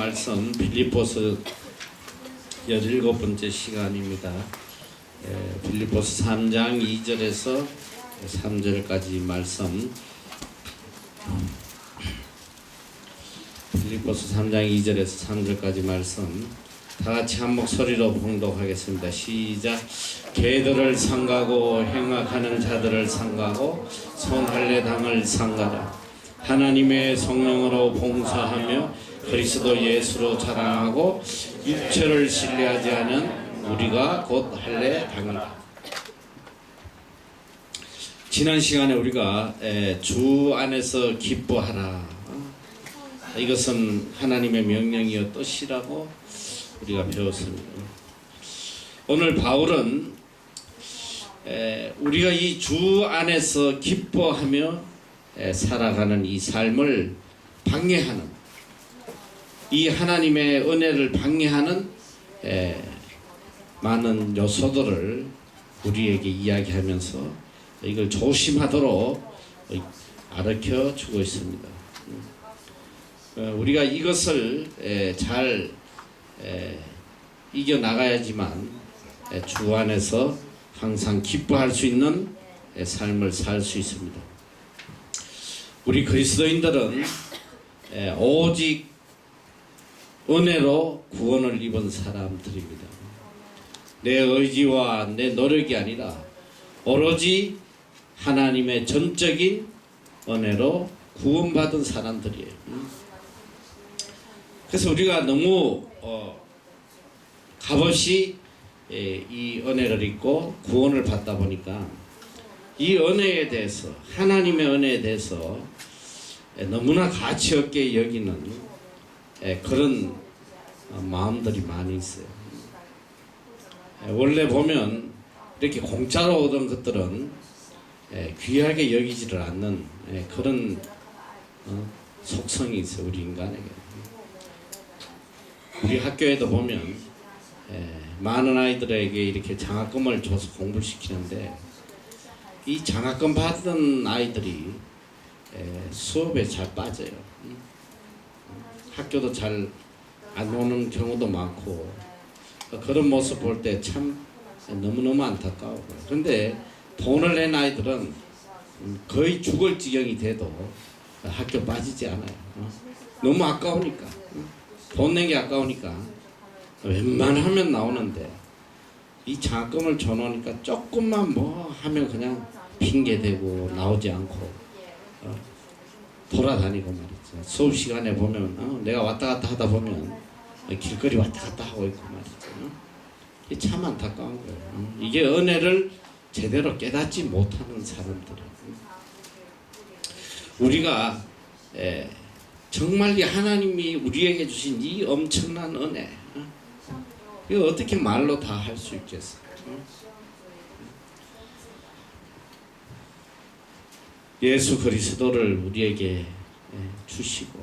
말씀 빌립보서 17번째 시간입니다. 빌립보서 3장 2절에서 3절까지 말씀, 빌립보서 3장 2절에서 3절까지 말씀 다 같이 한 목소리로 봉독하겠습니다. 시작. 개들을 상가고 행악하는 자들을 상가고 손할례당을 상가라. 하나님의 성령으로 봉사하며 그리스도 예수로 자랑하고 육체를 신뢰하지 않은 우리가 곧 할례당이다. 지난 시간에 우리가 주 안에서 기뻐하라, 이것은 하나님의 명령이요 뜻이라고 우리가 배웠습니다. 오늘 바울은 우리가 이 주 안에서 기뻐하며 살아가는 이 삶을 방해하는, 이 하나님의 은혜를 방해하는 많은 요소들을 우리에게 이야기하면서 이걸 조심하도록 가르쳐 주고 있습니다. 우리가 이것을 잘 이겨나가야지만 주 안에서 항상 기뻐할 수 있는 삶을 살 수 있습니다. 우리 그리스도인들은 오직 은혜로 구원을 입은 사람들입니다. 내 의지와 내 노력이 아니라 오로지 하나님의 전적인 은혜로 구원받은 사람들이에요. 그래서 우리가 너무 값없이 이 은혜를 입고 구원을 받다 보니까 이 은혜에 대해서, 하나님의 은혜에 대해서 너무나 가치 없게 여기는 그런 마음들이 많이 있어요. 원래 보면 이렇게 공짜로 오던 것들은 귀하게 여기지를 않는 그런 속성이 있어요, 우리 인간에게. 우리 학교에도 보면 많은 아이들에게 이렇게 장학금을 줘서 공부를 시키는데, 이 장학금 받은 아이들이 수업에 잘 빠져요. 학교도 잘 안 오는 경우도 많고, 그런 모습 볼 때 참 너무너무 안타까워요. 그런데 돈을 낸 아이들은 거의 죽을 지경이 돼도 학교 빠지지 않아요. 너무 아까우니까, 돈 낸 게 아까우니까 웬만하면 나오는데, 이 장학금을 줘놓으니까 조금만 뭐 하면 그냥 핑계대고 나오지 않고 돌아다니고 말이죠. 수업 시간에 보면 내가 왔다 갔다 하다 보면 길거리 왔다 갔다 하고 있고 말이죠. 이게 참 안타까운 거예요. 이게 은혜를 제대로 깨닫지 못하는 사람들이에요. 우리가 정말 이 하나님이 우리에게 주신 이 엄청난 은혜, 이거 어떻게 말로 다 할 수 있겠어요? 예수 그리스도를 우리에게 주시고,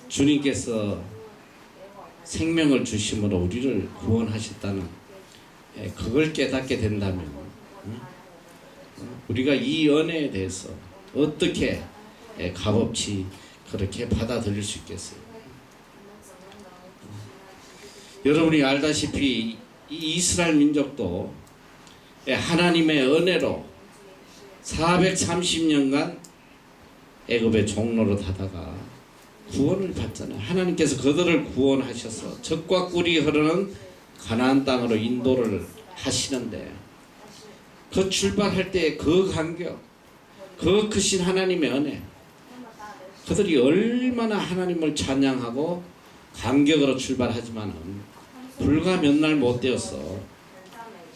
주님께서 생명을 주심으로 우리를 구원하셨다는 그걸 깨닫게 된다면 우리가 이 은혜에 대해서 어떻게 값없이 그렇게 받아들일 수 있겠어요? 여러분이 알다시피 이 이스라엘 민족도 하나님의 은혜로 430년간 애굽의 종로로 다다가 구원을 받잖아요. 하나님께서 그들을 구원하셔서 젖과 꿀이 흐르는 가나안 땅으로 인도를 하시는데, 그 출발할 때의 그 간격, 그 크신 하나님의 은혜, 그들이 얼마나 하나님을 찬양하고 감격으로 출발하지만은 불과 몇 날 못 되어서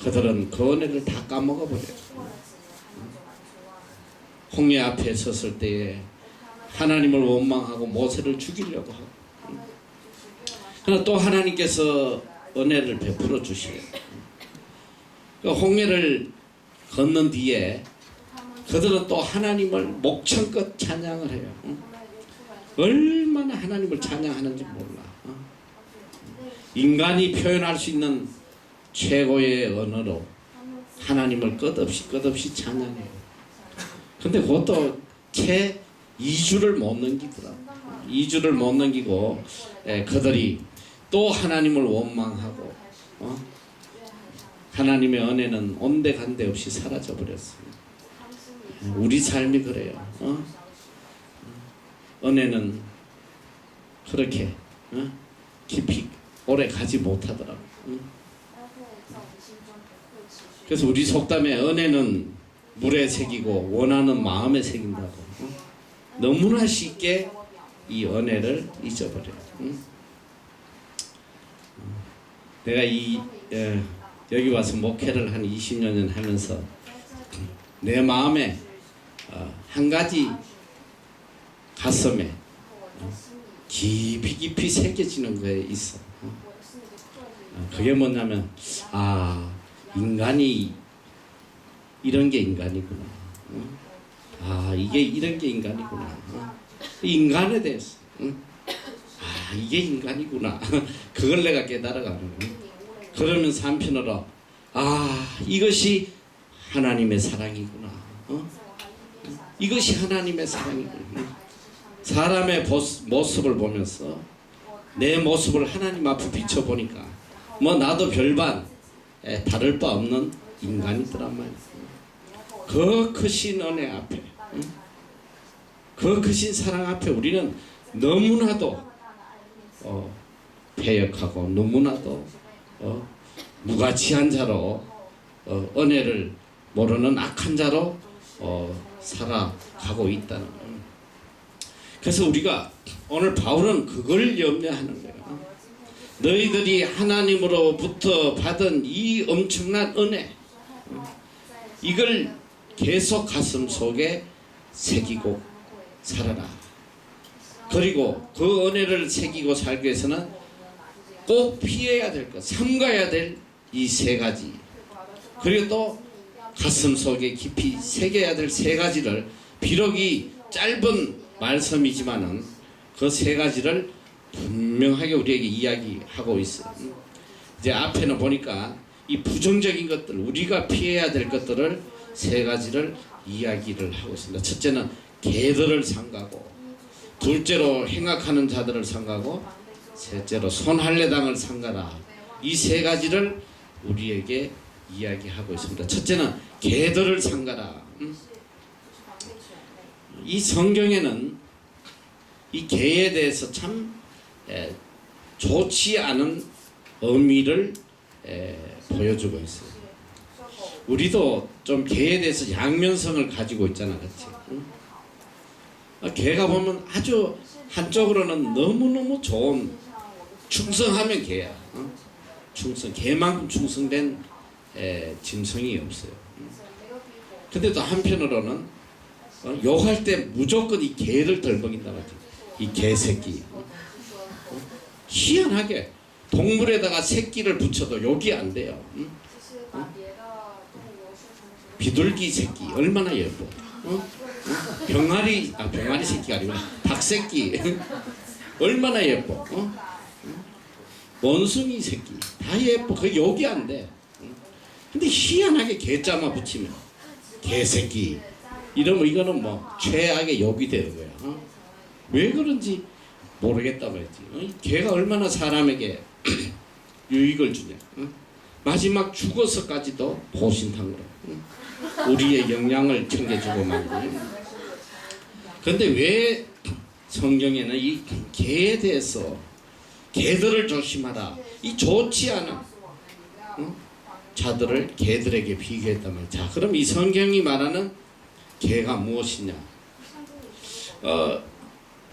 그들은 그 은혜를 다 까먹어버려요. 홍해 앞에 섰을 때에 하나님을 원망하고 모세를 죽이려고 하고, 그러나 또 하나님께서 은혜를 베풀어 주시래요. 홍해를 건넌 뒤에 그들은 또 하나님을 목청껏 찬양을 해요. 얼마나 하나님을 찬양하는지 몰라. 인간이 표현할 수 있는 최고의 언어로 하나님을 끝없이 찬양해요. 근데 그것도 채 2주를 못 넘기더라. 2주를 못 넘기고 그들이 또 하나님을 원망하고 하나님의 은혜는 온데간데 없이 사라져 버렸어요. 우리 삶이 그래요. 은혜는 그렇게 깊이 오래 가지 못하더라고. 그래서 우리 속담에 은혜는 물에 새기고 원하는 마음에 새긴다고. 너무나 쉽게 이 은혜를 잊어버려요. 내가 여기 와서 목회를 한 20년 하면서 내 마음에 한 가지 가슴에 깊이 새겨지는 거에 있어. 그게 뭐냐면 인간이 이런 게 인간이구나. 이게 이런 게 인간이구나. 인간에 대해서 이게 인간이구나. 그걸 내가 깨달아가는 거야. 그러면서 한편으로 이것이 하나님의 사랑이구나. 이것이 하나님의 사랑이구나. 사람의 모습을 보면서 내 모습을 하나님 앞에 비춰보니까 나도 별반 다를 바 없는 인간이더란 말이야. 그 크신 은혜 앞에, 그 크신 사랑 앞에 우리는 너무나도 패역하고 너무나도 무가치한 자로 은혜를 모르는 악한 자로 살아가고 있다는 거예요. 그래서 우리가 오늘 바울은 그걸 염려하는 거예요. 너희들이 하나님으로부터 받은 이 엄청난 은혜, 이걸 계속 가슴 속에 새기고 살아라. 그리고 그 은혜를 새기고 살기 위해서는 꼭 피해야 될 것, 삼가야 될 이 세 가지, 그리고 또 가슴 속에 깊이 새겨야 될 세 가지를, 비록 이 짧은 말씀이지만은 그 세 가지를 분명하게 우리에게 이야기하고 있어요. 이제 앞에는 보니까 이 부정적인 것들, 우리가 피해야 될 것들을 세 가지를 이야기를 하고 있습니다. 첫째는 개들을 삼가고, 둘째로 행악하는 자들을 삼가고, 셋째로 손할례당을 삼가라. 이 세 가지를 우리에게 이야기하고 있습니다. 첫째는 개들을 삼가라. 이 성경에는 이 개에 대해서 참 좋지 않은 의미를 보여주고 있어요. 우리도 좀 개에 대해서 양면성을 가지고 있잖아, 그렇지? 개가 보면 아주 한쪽으로는 너무너무 좋은, 충성하면 개야. 충성, 개만큼 충성된 짐승이 없어요. 근데 또 한편으로는 욕할 때 무조건 이 개를 덜먹인다 말이야. 이 개새끼. 희한하게 동물에다가 새끼를 붙여도 욕이 안 돼요. 비둘기 새끼 얼마나 예뻐. 병아리 새끼가 아니고 닭새끼 얼마나 예뻐. 원숭이 새끼 다 예뻐. 그게 욕이 안 돼. 근데 희한하게 개자만 붙이면 개새끼 이러면 이거는 최악의 욕이 되는 거야. 왜 그런지 모르겠다 말이지. 개가 얼마나 사람에게 유익을 주냐. 마지막 죽어서까지도 보신탕으로 우리의 영양을 챙겨주고 말이지. 그런데 왜 성경에는 이 개에 대해서 개들을 조심하라, 이 좋지 않은 자들을 개들에게 비교했단 말이야. 자, 그럼 이 성경이 말하는 개가 무엇이냐?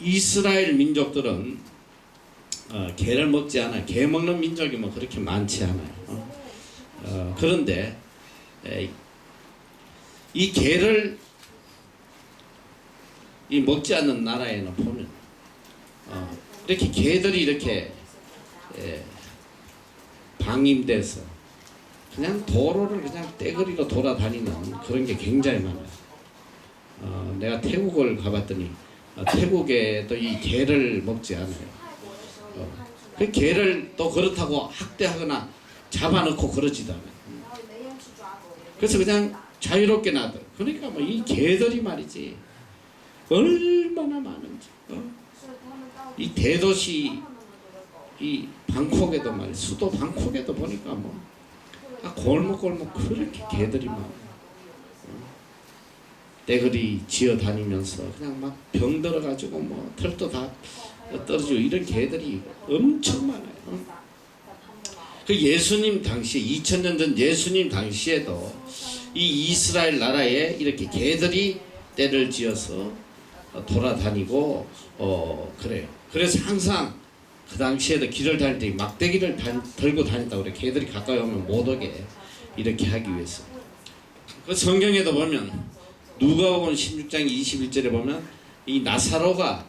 이스라엘 민족들은 개를 먹지 않아요. 개 먹는 민족이 그렇게 많지 않아요. 그런데 이 개를 먹지 않는 나라에는 보면 이렇게 개들이 이렇게 방임돼서 그냥 도로를 그냥 떼거리로 돌아다니는 그런 게 굉장히 많아요. 내가 태국을 가봤더니 태국에도 이 개를 먹지 않아요. 그 개를 또 그렇다고 학대하거나 잡아놓고 그러지도 않아요. 그래서 그냥 자유롭게 놔둬. 그러니까 이 개들이 말이지 얼마나 많은지. 이 대도시 이 방콕에도 말이야, 수도 방콕에도 보니까 뭐 골목골목 그렇게 개들이 막 떼거리 지어 다니면서 그냥 막 병 들어가지고 뭐 털도 다 떨어지고 이런 개들이 엄청 많아요. 그 예수님 당시에 2000년 전 예수님 당시에도 이 이스라엘 나라에 이렇게 개들이 떼를 지어서 돌아다니고 그래요. 그래서 항상 그 당시에도 길을 다닐 때 막대기를 들고 다닌다고 그래. 개들이 가까이 오면 못 오게 이렇게 하기 위해서. 그 성경에도 보면 누가복음 16장 21절에 보면 이 나사로가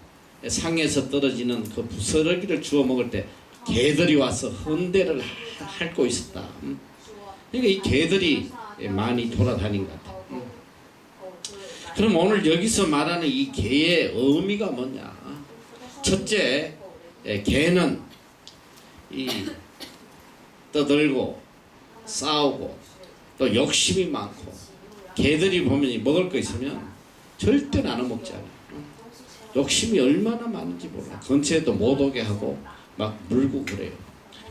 상에서 떨어지는 그 부스러기를 주워 먹을 때 개들이 와서 헌대를 핥고 있었다. 그러니까 이 개들이 많이 돌아다닌 것 같아요. 그럼 오늘 여기서 말하는 이 개의 의미가 뭐냐? 첫째, 개는 이 떠들고 싸우고 또 욕심이 많고, 개들이 보면 먹을 거 있으면 절대 나눠 먹지 않아요. 욕심이 얼마나 많은지 몰라. 근처에도 못 오게 하고 막 물고 그래요.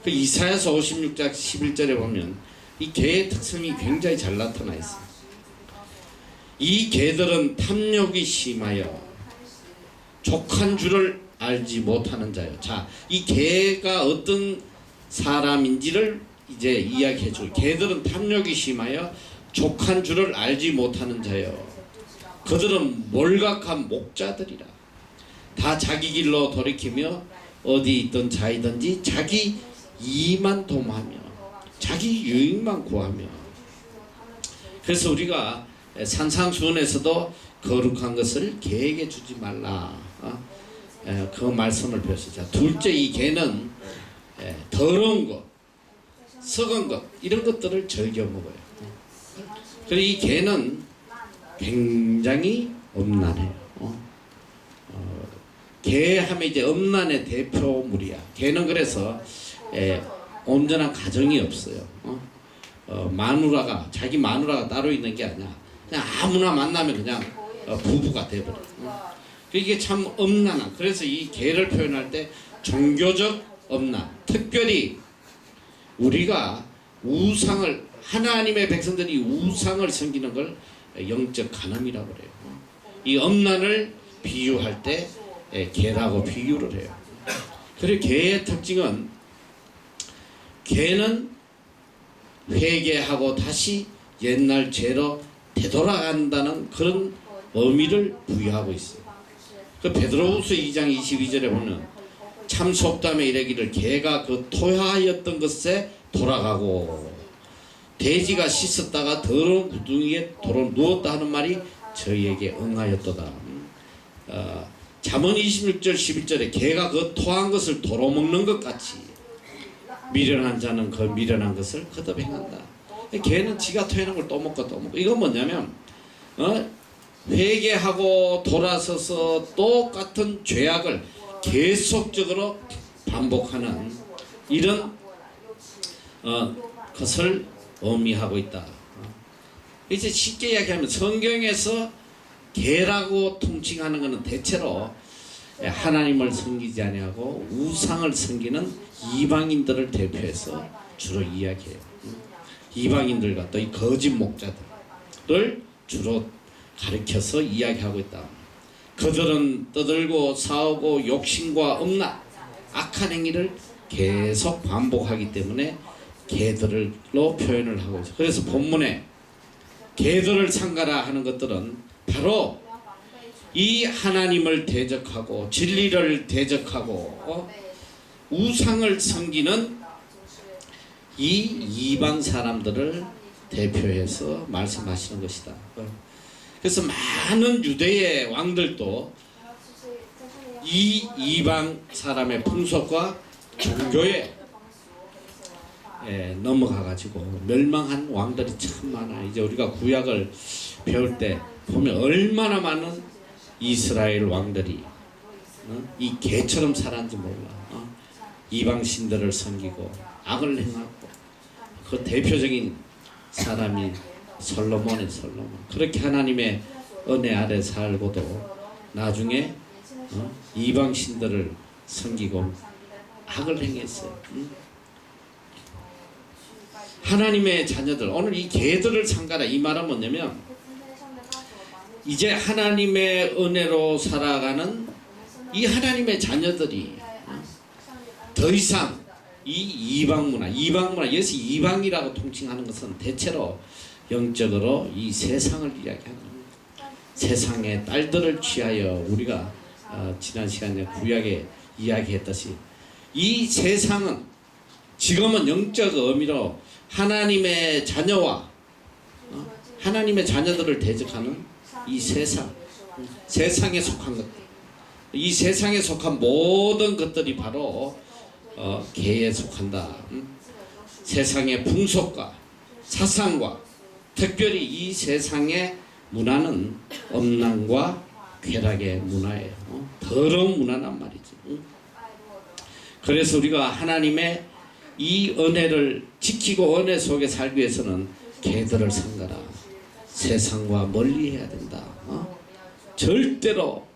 그 이사야서 56장 11절에 보면 이 개의 특성이 굉장히 잘 나타나 있어요. 이 개들은 탐욕이 심하여 족한 줄을 알지 못하는 자요. 자, 이 개가 어떤 사람인지를 이제 이야기해 줘요. 개들은 탐욕이 심하여 족한 줄을 알지 못하는 자요. 그들은 몰각한 목자들이라. 다 자기 길로 돌이키며 어디 있던 자이든지 자기 이만 도모하며 자기 유익만 구하며. 그래서 우리가 산상수훈에서도 거룩한 것을 개에게 주지 말라, 그 말씀을 배웠어요. 둘째, 이 개는 더러운 것, 썩은 것 이런 것들을 즐겨 먹어요. 그리고 이 개는 굉장히 엄난해요. 개 하면 이제 엄난의 대표물이야. 개는 그래서 온전한 가정이 없어요. 마누라가, 자기 마누라가 따로 있는 게 아니야. 그냥 아무나 만나면 그냥 부부가 돼버려. 이게 참 엄난한. 그래서 이 개를 표현할 때 종교적 엄난. 특별히 우리가 우상을, 하나님의 백성들이 우상을 섬기는 걸 영적 간음이라고 그래요. 이 엄난을 비유할 때 개라고 비유를 해요. 그리고 개의 특징은, 개는 회개하고 다시 옛날 죄로 되돌아간다는 그런 의미를 부여하고 있어요. 그 베드로후서 2장 22절에 보면 참 속담에 이르기를 개가 그 토하였던 것에 돌아가고 돼지가 씻었다가 더러운 구덩이에 도로 누웠다 하는 말이 저희에게 응하였도다. 잠언 26절 11절에 개가 그 토한 것을 도로 먹는 것 같이 미련한 자는 그 미련한 것을 거듭 행한다. 개는 지가 토해놓은 걸 또 먹고 또 먹고. 이건 뭐냐면 회개하고 돌아서서 똑같은 죄악을 계속적으로 반복하는 이런 것을 의미하고 있다. 이제 쉽게 이야기하면 성경에서 개라고 통칭하는 것은 대체로 하나님을 섬기지 아니하고 우상을 섬기는 이방인들을 대표해서 주로 이야기해요. 이방인들과 또 이 거짓 목자들을 주로 가리켜서 이야기하고 있다. 그들은 떠들고 싸우고 욕심과 음란, 악한 행위를 계속 반복하기 때문에 개들로 표현을 하고 있어요. 그래서 본문에 개들을 상가라 하는 것들은 바로 이 하나님을 대적하고 진리를 대적하고 우상을 섬기는 이 이방 사람들을 대표해서 말씀하시는 것이다. 그래서 많은 유대의 왕들도 이 이방 사람의 풍속과 종교에 넘어가가지고 멸망한 왕들이 참 많아. 이제 우리가 구약을 배울 때 보면 얼마나 많은 이스라엘 왕들이 이 개처럼 살았는지 몰라. 이방 신들을 섬기고 악을 행하고. 그 대표적인 사람이 솔로몬. 그렇게 하나님의 은혜 아래 살고도 나중에 이방 신들을 섬기고 악을 행했어요. 하나님의 자녀들, 오늘 이 개들을 상가라, 이 말은 뭐냐면 이제 하나님의 은혜로 살아가는 이 하나님의 자녀들이 더 이상 이 이방 문화, 여기서 이방이라고 통칭하는 것은 대체로 영적으로 이 세상을 이야기하는 세상의 딸들을 취하여 우리가 지난 시간에 구약에 이야기했듯이 이 세상은 지금은 영적 의미로 하나님의 자녀와 하나님의 자녀들을 대적하는 이 세상, 세상에 속한 것들, 이 세상에 속한 모든 것들이 바로 개에 속한다. 세상의 풍속과 사상과 특별히 이 세상의 문화는 엄랑과 쾌락의 문화예요. 더러운 문화란 말이지. 그래서 우리가 하나님의 이 은혜를 지키고 은혜 속에 살기 위해서는 개들을 삼가라. 세상과 멀리 해야 된다. 절대로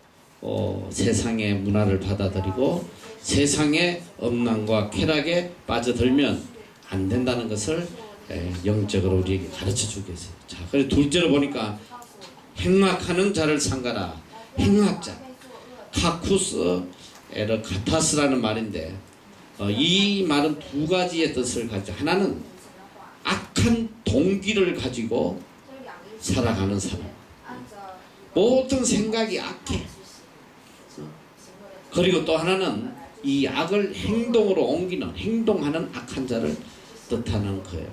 세상의 문화를 받아들이고 세상의 엄랑과 쾌락에 빠져들면 안 된다는 것을 영적으로 우리에게 가르쳐 주겠어요. 자, 그래서 둘째로 보니까 행악하는 자를 삼가라. 행악자, 카쿠스 에르카타스라는 말인데 이 말은 두 가지의 뜻을 가지고 하나는 악한 동기를 가지고 살아가는 사람, 모든 생각이 악해. 그리고 또 하나는 이 악을 행동으로 옮기는, 행동하는 악한 자를 뜻하는 거예요.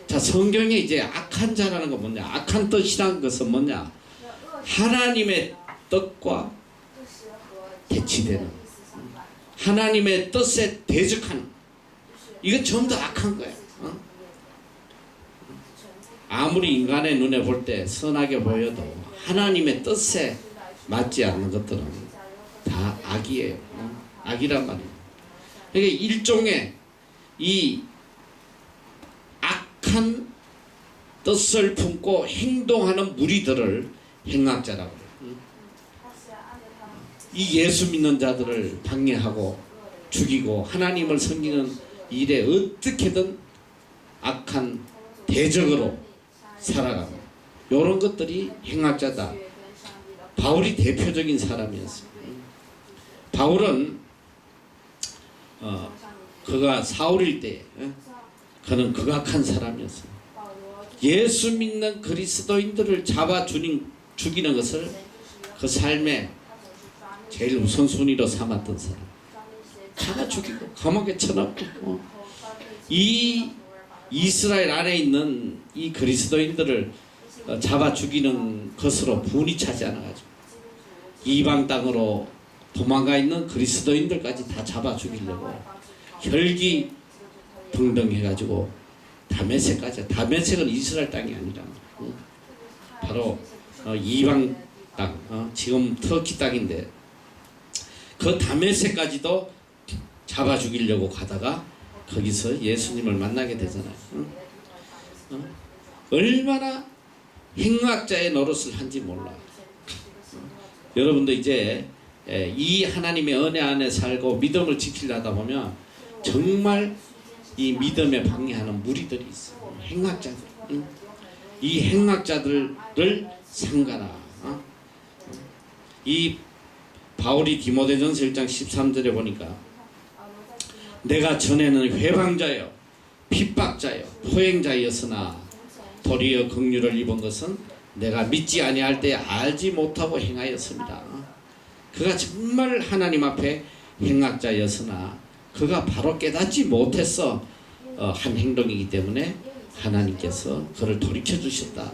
자, 성경에 이제 악한 자라는 건 뭐냐, 악한 뜻이라는 것은 뭐냐, 하나님의 뜻과 대치되는, 하나님의 뜻에 대적하는, 이건 전부 다 악한 거예요. 아무리 인간의 눈에 볼 때 선하게 보여도 하나님의 뜻에 맞지 않는 것들은 다 악이에요. 악이란 말이에요. 그러니까 일종의 이 악한 뜻을 품고 행동하는 무리들을 행악자라고 해요. 이 예수 믿는 자들을 방해하고 죽이고 하나님을 섬기는 일에 어떻게든 악한 대적으로 살아가고 이런 것들이 행악자다. 바울이 대표적인 사람이었어요. 바울은 그가 사울일 때 그는 극악한 사람이었어요. 예수 믿는 그리스도인들을 잡아 죽이는 것을 그 삶의 제일 우선순위로 삼았던 사람. 잡아 죽이고 감옥에 쳐넣고 이 이스라엘 안에 있는 이 그리스도인들을 잡아 죽이는 것으로 분이 차지 않아가지고 이방 땅으로 도망가 있는 그리스도인들까지 다 잡아 죽이려고 혈기 등등해가지고 다메섹까지, 다메섹은 이스라엘 땅이 아니라 바로 이방 땅, 지금 터키 땅인데 그 다메섹까지도 잡아 죽이려고 가다가 거기서 예수님을 만나게 되잖아요. 얼마나 행악자의 노릇을 한지 몰라. 여러분도 이제 이 하나님의 은혜 안에 살고 믿음을 지키려다 보면 정말 이 믿음에 방해하는 무리들이 있어요. 행악자들. 이 행악자들을 삼가라. 이 바울이 디모데전서 1장 13절에 보니까 내가 전에는 회방자요 핍박자요 포행자였으나 도리어 긍휼을 입은 것은 내가 믿지 아니할 때 알지 못하고 행하였습니다. 그가 정말 하나님 앞에 행악자였으나 그가 바로 깨닫지 못해서 한 행동이기 때문에 하나님께서 그를 돌이켜 주셨다.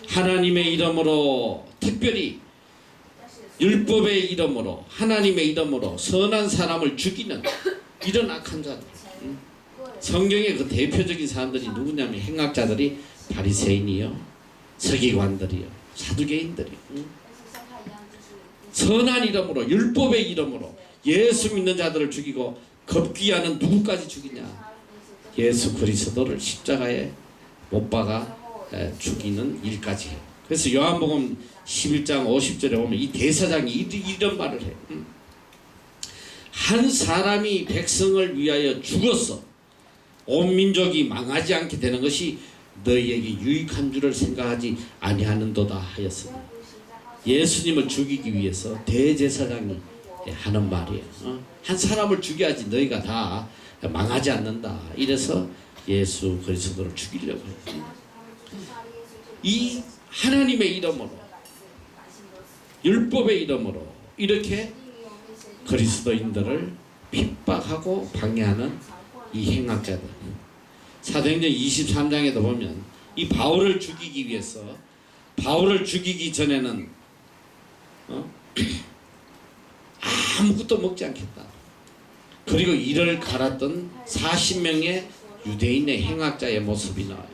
하나님의 이름으로, 특별히 율법의 이름으로, 하나님의 이름으로 선한 사람을 죽이는 이런 악한 자들. 성경의 그 대표적인 사람들이 누구냐면 행악자들이 바리새인이요, 서기관들이요, 사두개인들이요. 선한 이름으로, 율법의 이름으로 예수 믿는 자들을 죽이고 겁귀하는 누구까지 죽이냐? 예수 그리스도를 십자가에 못 박아 죽이는 일까지 해요. 그래서 요한복음 11장 50절에 보면 이 대사장이 이런 말을 해요. 한 사람이 백성을 위하여 죽었어. 온 민족이 망하지 않게 되는 것이 너희에게 유익한 줄을 생각하지 아니하는도다 하였으니, 예수님을 죽이기 위해서 대제사장이 하는 말이에요. 한 사람을 죽여야지 너희가 다 망하지 않는다. 이래서 예수 그리스도를 죽이려고 해요. 이 하나님의 이름으로, 율법의 이름으로 이렇게 그리스도인들을 핍박하고 방해하는 이 행악자들. 사도행전 23장에도 보면 이 바울을 죽이기 위해서, 바울을 죽이기 전에는 아무것도 먹지 않겠다. 그리고 이를 갈았던 40명의 유대인의 행악자의 모습이 나와요.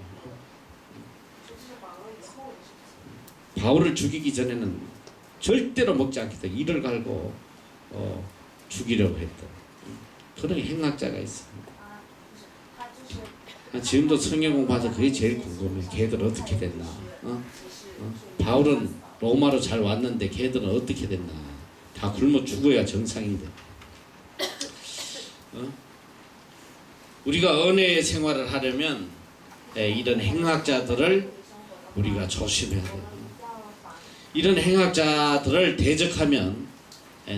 바울을 죽이기 전에는 절대로 먹지 않겠다. 이를 갈고 죽이려고 했던 그런 행악자가 있습니다. 지금도 성경 공부하면서 그게 제일 궁금해. 걔들 어떻게 됐나. 바울은 로마로 잘 왔는데 걔들은 어떻게 됐나. 다 굶어 죽어야 정상인데. 우리가 은혜의 생활을 하려면 이런 행악자들을 우리가 조심해야 돼요. 이런 행악자들을 대적하면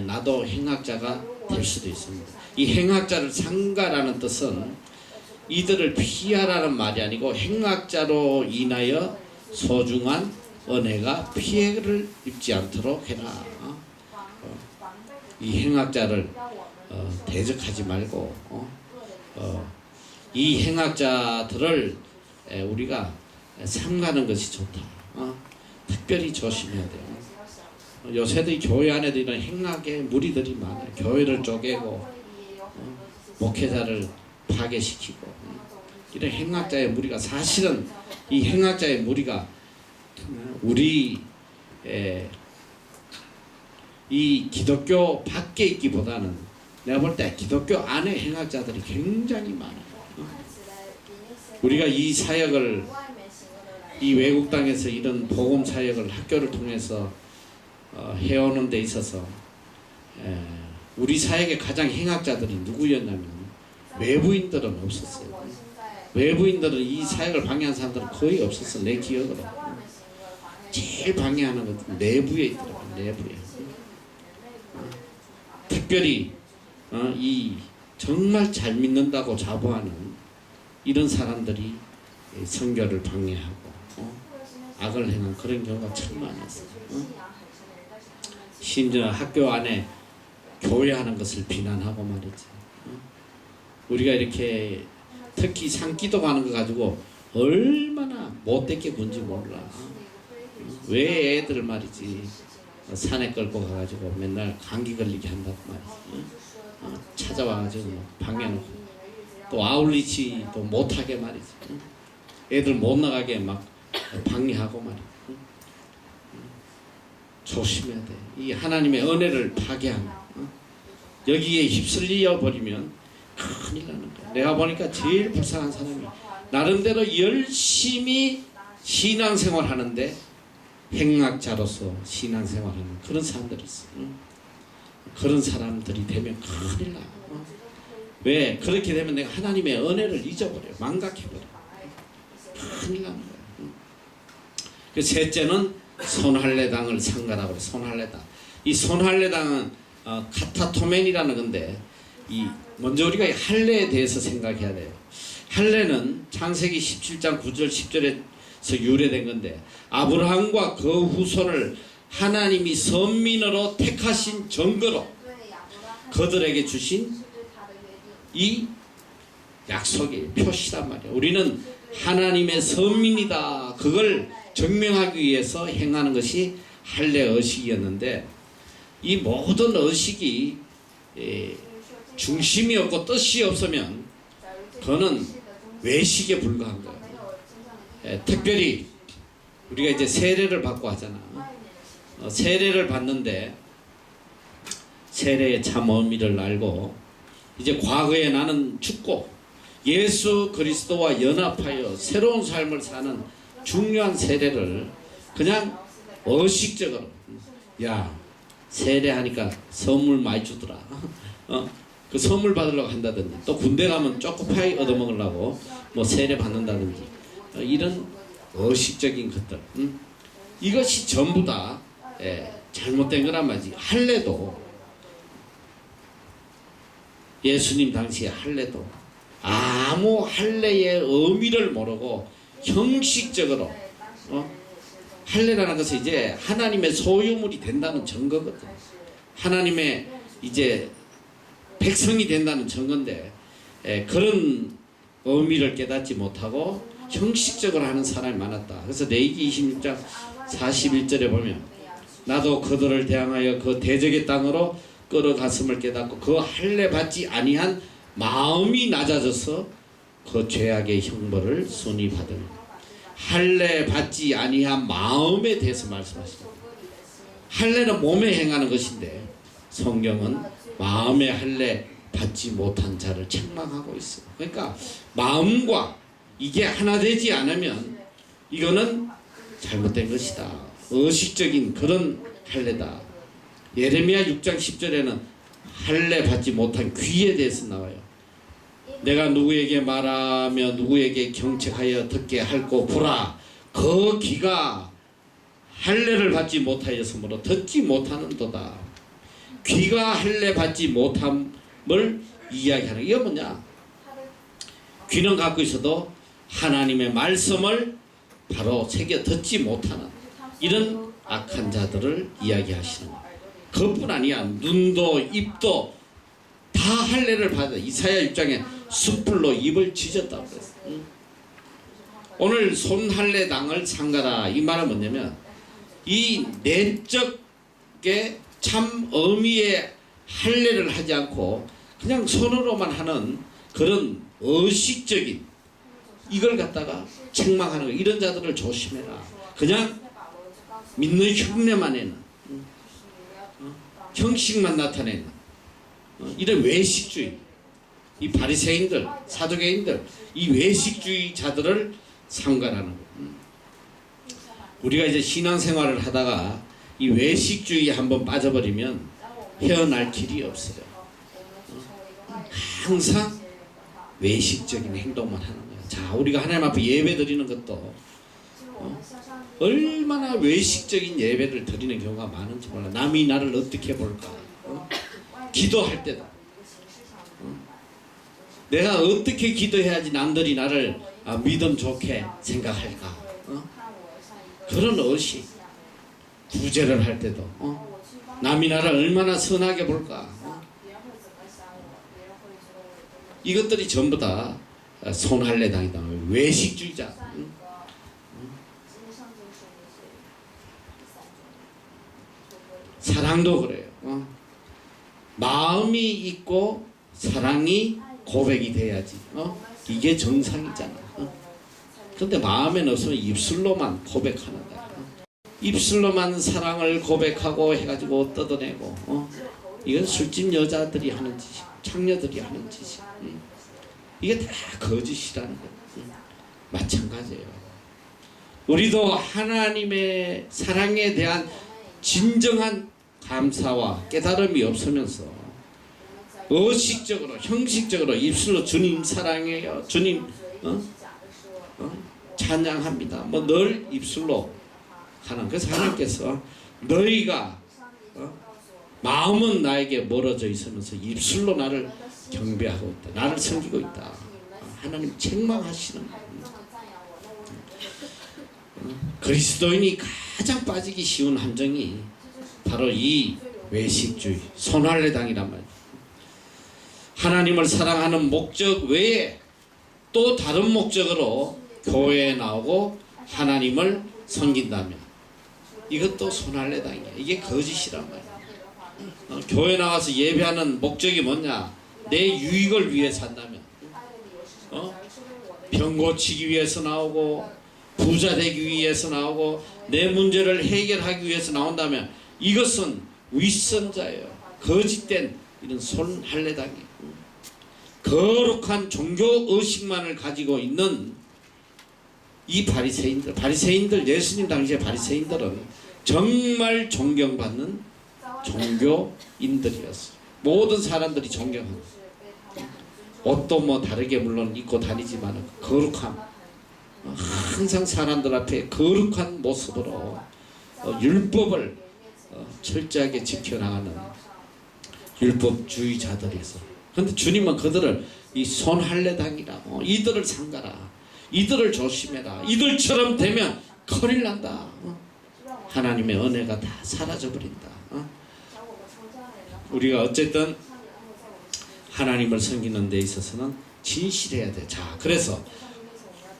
나도 행악자가 될 수도 있습니다. 이 행악자를 상가라는 뜻은 이들을 피하라는 말이 아니고 행악자로 인하여 소중한 은혜가 피해를 입지 않도록 해라. 이 행악자를 대적하지 말고 이 행악자들을 우리가 삼가는 것이 좋다. 특별히 조심해야 돼요. 요새도 이 교회 안에도 이런 행악의 무리들이 많아요. 교회를 쪼개고 목회자를 파괴시키고 이런 행악자의 무리가, 사실은 이 행악자의 무리가 우리 이 기독교 밖에 있기보다는 내가 볼 때 기독교 안에 행악자들이 굉장히 많아요. 우리가 이 사역을, 이 외국 땅에서 이런 복음 사역을 학교를 통해서 해오는 데 있어서 우리 사역의 가장 행악자들이 누구였냐면 외부인들은 없었어요. 외부인들은 이 사역을 방해한 사람들은 거의 없었어. 내 기억으로. 제일 방해하는 것은 내부에 있더라고요. 내부에. 특별히 이 정말 잘 믿는다고 자부하는 이런 사람들이 선교를 방해하고 악을 행한 그런 경우가 참 많았어요. 심지어 학교 안에 교회하는 것을 비난하고 말이지. 우리가 이렇게 특히 상기도 가는 거 가지고 얼마나 못되게 군지 몰라. 왜 애들 말이지 산에 끌고 가가지고 맨날 감기 걸리게 한다고 말이지. 찾아와가지고 방해놓고 또 아울리치 또 못하게 말이지. 애들 못 나가게 막 방해하고 말이지. 조심해야 돼. 이 하나님의 은혜를 파괴하는 여기에 휩쓸려 버리면 큰일 나는 거야. 내가 보니까 제일 불쌍한 사람이 나름대로 열심히 신앙생활 하는데 행악자로서 신앙생활하는 그런 사람들이 있어. 그런 사람들이 되면 큰일 나. 왜? 그렇게 되면 내가 하나님의 은혜를 잊어버려. 망각해버려. 큰일 나는 거야. 그 셋째는 손할례당을 상가라고 그래. 손할례당. 이 손할례당은 카타토멘이라는 건데, 먼저 우리가 이 할례에 대해서 생각해야 돼요. 할례는 창세기 17장 9절 10절에서 유래된 건데, 아브라함과 그 후손을 하나님이 선민으로 택하신 증거로 그들에게 주신 이 약속의 표시란 말이에요. 우리는 하나님의 선민이다. 그걸 증명하기 위해서 행하는 것이 할례 의식이었는데, 이 모든 의식이 중심이 없고 뜻이 없으면 그거는 외식에 불과한 거예요. 특별히 우리가 이제 세례를 받고 하잖아. 세례를 받는데 세례의 참 의미를 알고 이제 과거에 나는 죽고 예수 그리스도와 연합하여 새로운 삶을 사는 중요한 세례를 그냥 의식적으로 야 세례하니까 선물 많이 주더라. 그 선물 받으려고 한다든지 또 군대 가면 초코파이 얻어먹으려고 뭐 세례 받는다든지 이런 의식적인 것들 이것이 전부 다 잘못된 거란 말이지. 할례도 예수님 당시에 할례도 아무 할례의 의미를 모르고 형식적으로 할례라는 것은 이제 하나님의 소유물이 된다는 증거거든. 하나님의 이제 백성이 된다는 증거인데 그런 의미를 깨닫지 못하고 형식적으로 하는 사람이 많았다. 그래서 레위기 26장 41절에 보면 나도 그들을 대항하여 그 대적의 땅으로 끌어갔음을 깨닫고 그 할례 받지 아니한 마음이 낮아져서 그 죄악의 형벌을 순히 받으며 할례 받지 아니한 마음에 대해서 말씀하십니다. 할례는 몸에 행하는 것인데 성경은 마음의 할례 받지 못한 자를 책망하고 있어요. 그러니까 마음과 이게 하나 되지 않으면 이거는 잘못된 것이다. 의식적인 그런 할례다. 예레미야 6장 10절에는 할례 받지 못한 귀에 대해서 나와요. 내가 누구에게 말하며 누구에게 경책하여 듣게 할고 보라. 그 귀가 할례를 받지 못하였으므로 듣지 못하는도다. 귀가 할례 받지 못함을 이야기하는 이게 뭐냐? 귀는 갖고 있어도 하나님의 말씀을 바로 새겨 듣지 못하는 이런 악한 자들을 이야기하시는 거예요. 그뿐 아니야. 눈도 입도 다 할례를 받아. 이사야 6장에 숯불로 입을 찢었다고 그랬어. 오늘 손할례당을 삼가라. 이 말은 뭐냐면 이 내적의 참 의미의 할례를 하지 않고 그냥 손으로만 하는 그런 의식적인 이걸 갖다가 책망하는 거. 이런 자들을 조심해라. 그냥 믿는 흉내만 내는 형식만 나타내는 이런 외식주의, 이 바리새인들, 사두개인들, 이 외식주의자들을 상관하는 거예요. 우리가 이제 신앙생활을 하다가 이 외식주의에 한번 빠져버리면 헤어날 길이 없어요. 항상 외식적인 행동만 하는 거예요. 자, 우리가 하나님 앞에 예배 드리는 것도 얼마나 외식적인 예배를 드리는 경우가 많은지 몰라. 남이 나를 어떻게 볼까? 기도할 때도 내가 어떻게 기도해야지 남들이 나를 믿음 좋게 생각할까? 그런 의식. 구제를 할 때도 남이 나를 얼마나 선하게 볼까? 이것들이 전부 다 손할례당이다. 외식주의자. 사랑도 그래요. 마음이 있고 사랑이 고백이 돼야지. 이게 정상이잖아. 근데 마음에 없으면 입술로만 고백하는다. 입술로만 사랑을 고백하고 해가지고 뜯어내고 이건 술집 여자들이 하는 짓이, 창녀들이 하는 짓이. 이게 다 거짓이라는 거예요. 마찬가지예요. 우리도 하나님의 사랑에 대한 진정한 감사와 깨달음이 없으면서 의식적으로 형식적으로 입술로 주님 사랑해요, 주님 찬양합니다, 뭐 늘 입술로 하는. 그래서 하나님께서 너희가 마음은 나에게 멀어져 있으면서 입술로 나를 경배하고 있다, 나를 섬기고 있다. 하나님 책망하시는 거예요. 그리스도인이 가장 빠지기 쉬운 함정이 바로 이 외식주의, 손할례당이란 말이에요. 하나님을 사랑하는 목적 외에 또 다른 목적으로 교회에 나오고 하나님을 섬긴다면 이것도 손할례당이야. 이게 거짓이란 말이야. 교회 나와서 예배하는 목적이 뭐냐? 내 유익을 위해서 한다면 병 고치기 위해서 나오고 부자 되기 위해서 나오고 내 문제를 해결하기 위해서 나온다면 이것은 윗선자예요. 거짓된 이런 손할례당이에요. 거룩한 종교의식만을 가지고 있는 이 바리새인들 예수님 당시에 바리새인들은 정말 존경받는 종교인들이었어요. 모든 사람들이 존경하고 옷도 뭐 다르게 물론 입고 다니지만 거룩함, 항상 사람들 앞에 거룩한 모습으로 율법을 철저하게 지켜나가는 율법주의자들이었어. 그런데 주님은 그들을 이 손할례당이라, 이들을 삼가라, 이들을 조심해라, 이들처럼 되면 큰일 난다, 하나님의 은혜가 다 사라져버린다. 우리가 어쨌든 하나님을 섬기는 데 있어서는 진실해야 돼. 자, 그래서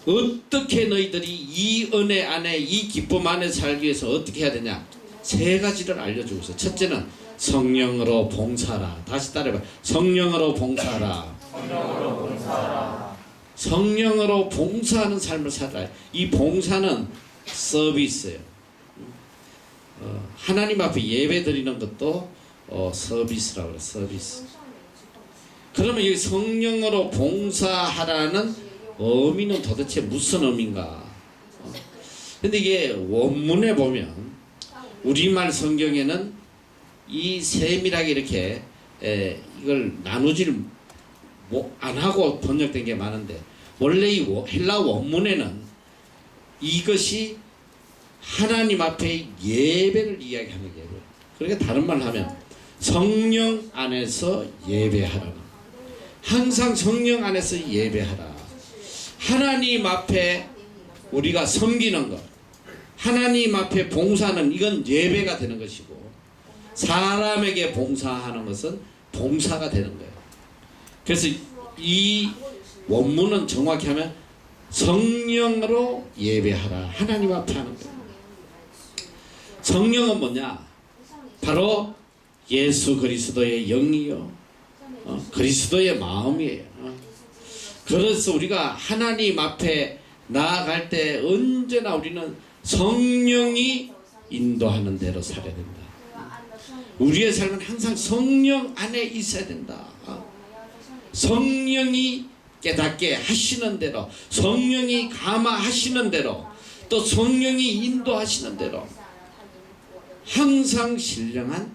어떻게 너희들이 이 은혜 안에, 이 기쁨 안에 살기 위해서 어떻게 해야 되냐? 세 가지를 알려주고 있어요. 첫째는 성령으로 봉사하라. 다시 따라해봐. 성령으로 봉사하라. 성령으로 봉사하는 삶을 살아라. 이 봉사는 서비스예요. 하나님 앞에 예배 드리는 것도 서비스라고 그래요. 서비스. 그러면 이 성령으로 봉사하라는 의미는 도대체 무슨 의미인가? 근데 이게 원문에 보면 우리말 성경에는 이 세밀하게 이렇게 이걸 나누지를 안 하고 번역된 게 많은데, 원래 이 헬라 원문에는 이것이 하나님 앞에 예배를 이야기하는 거예요. 그러니까 다른 말로 하면 성령 안에서 예배하라. 항상 성령 안에서 예배하라. 하나님 앞에 우리가 섬기는 것, 하나님 앞에 봉사는 이건 예배가 되는 것이고, 사람에게 봉사하는 것은 봉사가 되는 거예요. 그래서 이 원문은 정확히 하면 성령으로 예배하라. 하나님 앞에 하는 거예요. 성령은 뭐냐? 바로 예수 그리스도의 영이요, 그리스도의 마음이에요. 그래서 우리가 하나님 앞에 나아갈 때 언제나 우리는 성령이 인도하는 대로 살아야 된다. 우리의 삶은 항상 성령 안에 있어야 된다. 성령이 깨닫게 하시는 대로, 성령이 감화하시는 대로, 또 성령이 인도하시는 대로 항상 신령한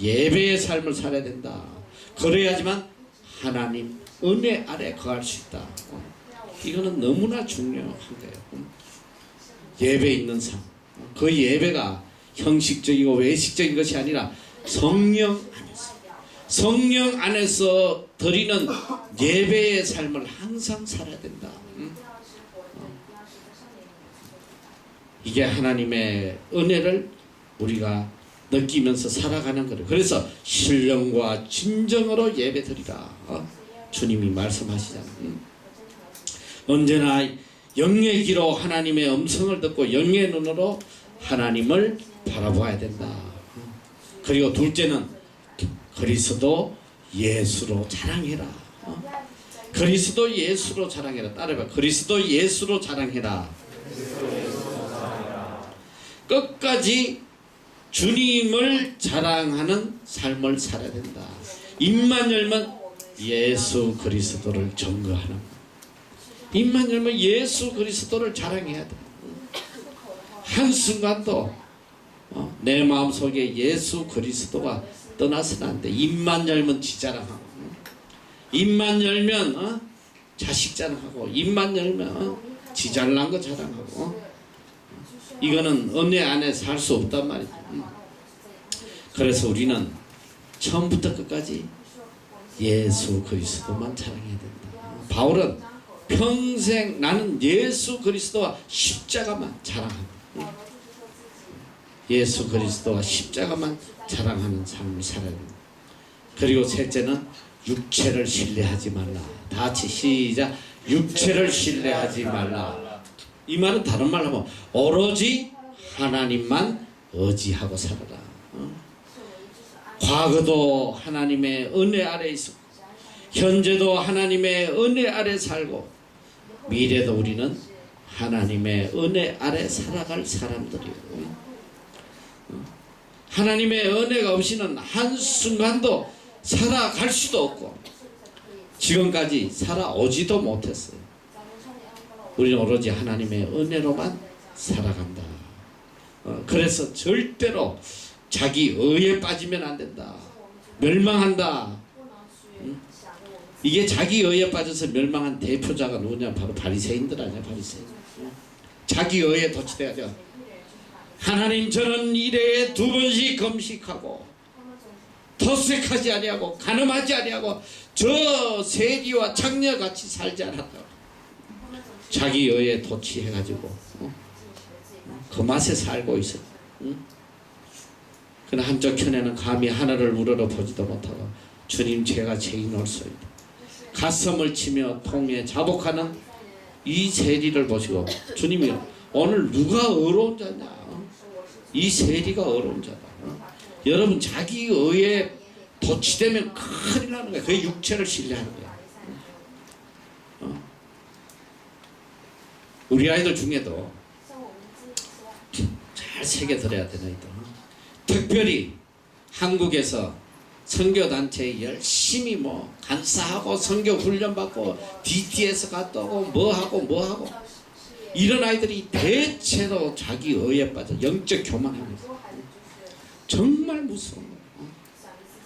예배의 삶을 살아야 된다. 그래야지만 하나님 은혜 아래 거할 수 있다. 이거는 너무나 중요한 거예요. 예배 있는 삶, 그 예배가 형식적이고 외식적인 것이 아니라 성령 안에서 드리는 예배의 삶을 항상 살아야 된다. 이게 하나님의 은혜를 우리가 느끼면서 살아가는 거예요. 그래서 신령과 진정으로 예배 드리라. 주님이 말씀하시잖아요. 언제나 영의 귀로 하나님의 음성을 듣고 영의 눈으로 하나님을 바라봐야 된다. 그리고 둘째는 그리스도 예수로 자랑해라. 그리스도 예수로 자랑해라. 따라해봐. 그리스도 예수로 자랑해라. 끝까지 주님을 자랑하는 삶을 살아야 된다. 입만 열면 예수 그리스도를 증거하는, 입만 열면 예수 그리스도를 자랑해야 돼. 한순간도 내 마음속에 예수 그리스도가 떠나서는 안 돼. 입만 열면 지 자랑하고, 입만 열면 자식 자랑하고, 입만 열면 지 잘난 거 자랑하고, 이거는 은혜 안에 살 수 없단 말이죠. 그래서 우리는 처음부터 끝까지 예수 그리스도만 자랑해야 된다. 바울은 평생 나는 예수 그리스도와 십자가만 자랑한다. 예수 그리스도와 십자가만 자랑하는 삶을 살아야 된다. 그리고 셋째는 육체를 신뢰하지 말라. 다 같이 시작. 육체를 신뢰하지 말라. 이 말은 다른 말로 하면 오로지 하나님만 의지하고 살아라. 과거도 하나님의 은혜 아래 있었고, 현재도 하나님의 은혜 아래 살고, 미래도 우리는 하나님의 은혜 아래 살아갈 사람들이에요. 하나님의 은혜가 없이는 한순간도 살아갈 수도 없고 지금까지 살아오지도 못했어요. 우리는 오로지 하나님의 은혜로만 살아간다. 그래서 절대로 자기 의에 빠지면 안 된다. 멸망한다. 이게 자기 의에 빠져서 멸망한 대표자가 누구냐? 바로 바리새인들 아니야, 바리새인. 자기 의에 도취돼가지고 하나님 저는 일회에 2번씩 금식하고 덧색하지 아니하고 간음하지 아니하고 저 세리와 창녀같이 살지 않았다. 자기 의에 도취해가지고 그 맛에 살고 있어. 그러나 한쪽 편에는 감히 하늘을 우러러 보지도 못하고 주님 제가 죄인 올소이다. 가슴을 치며 통에 자복하는 이 세리를 보시고 주님이 오늘 누가 어려운 자냐? 이 세리가 어려운 자다. 여러분 자기 의에 도취되면 큰일 나는 거야. 그게 육체를 신뢰하는 거야. 우리 아이들 중에도 잘 새겨들어야 되는 아이들. 특별히 한국에서 선교단체에 열심히 간사하고 선교 훈련받고 DT에서 갔다 오고 뭐하고 이런 아이들이 대체로 자기 의에 빠져 영적 교만합니다. 정말 무서운 거예요.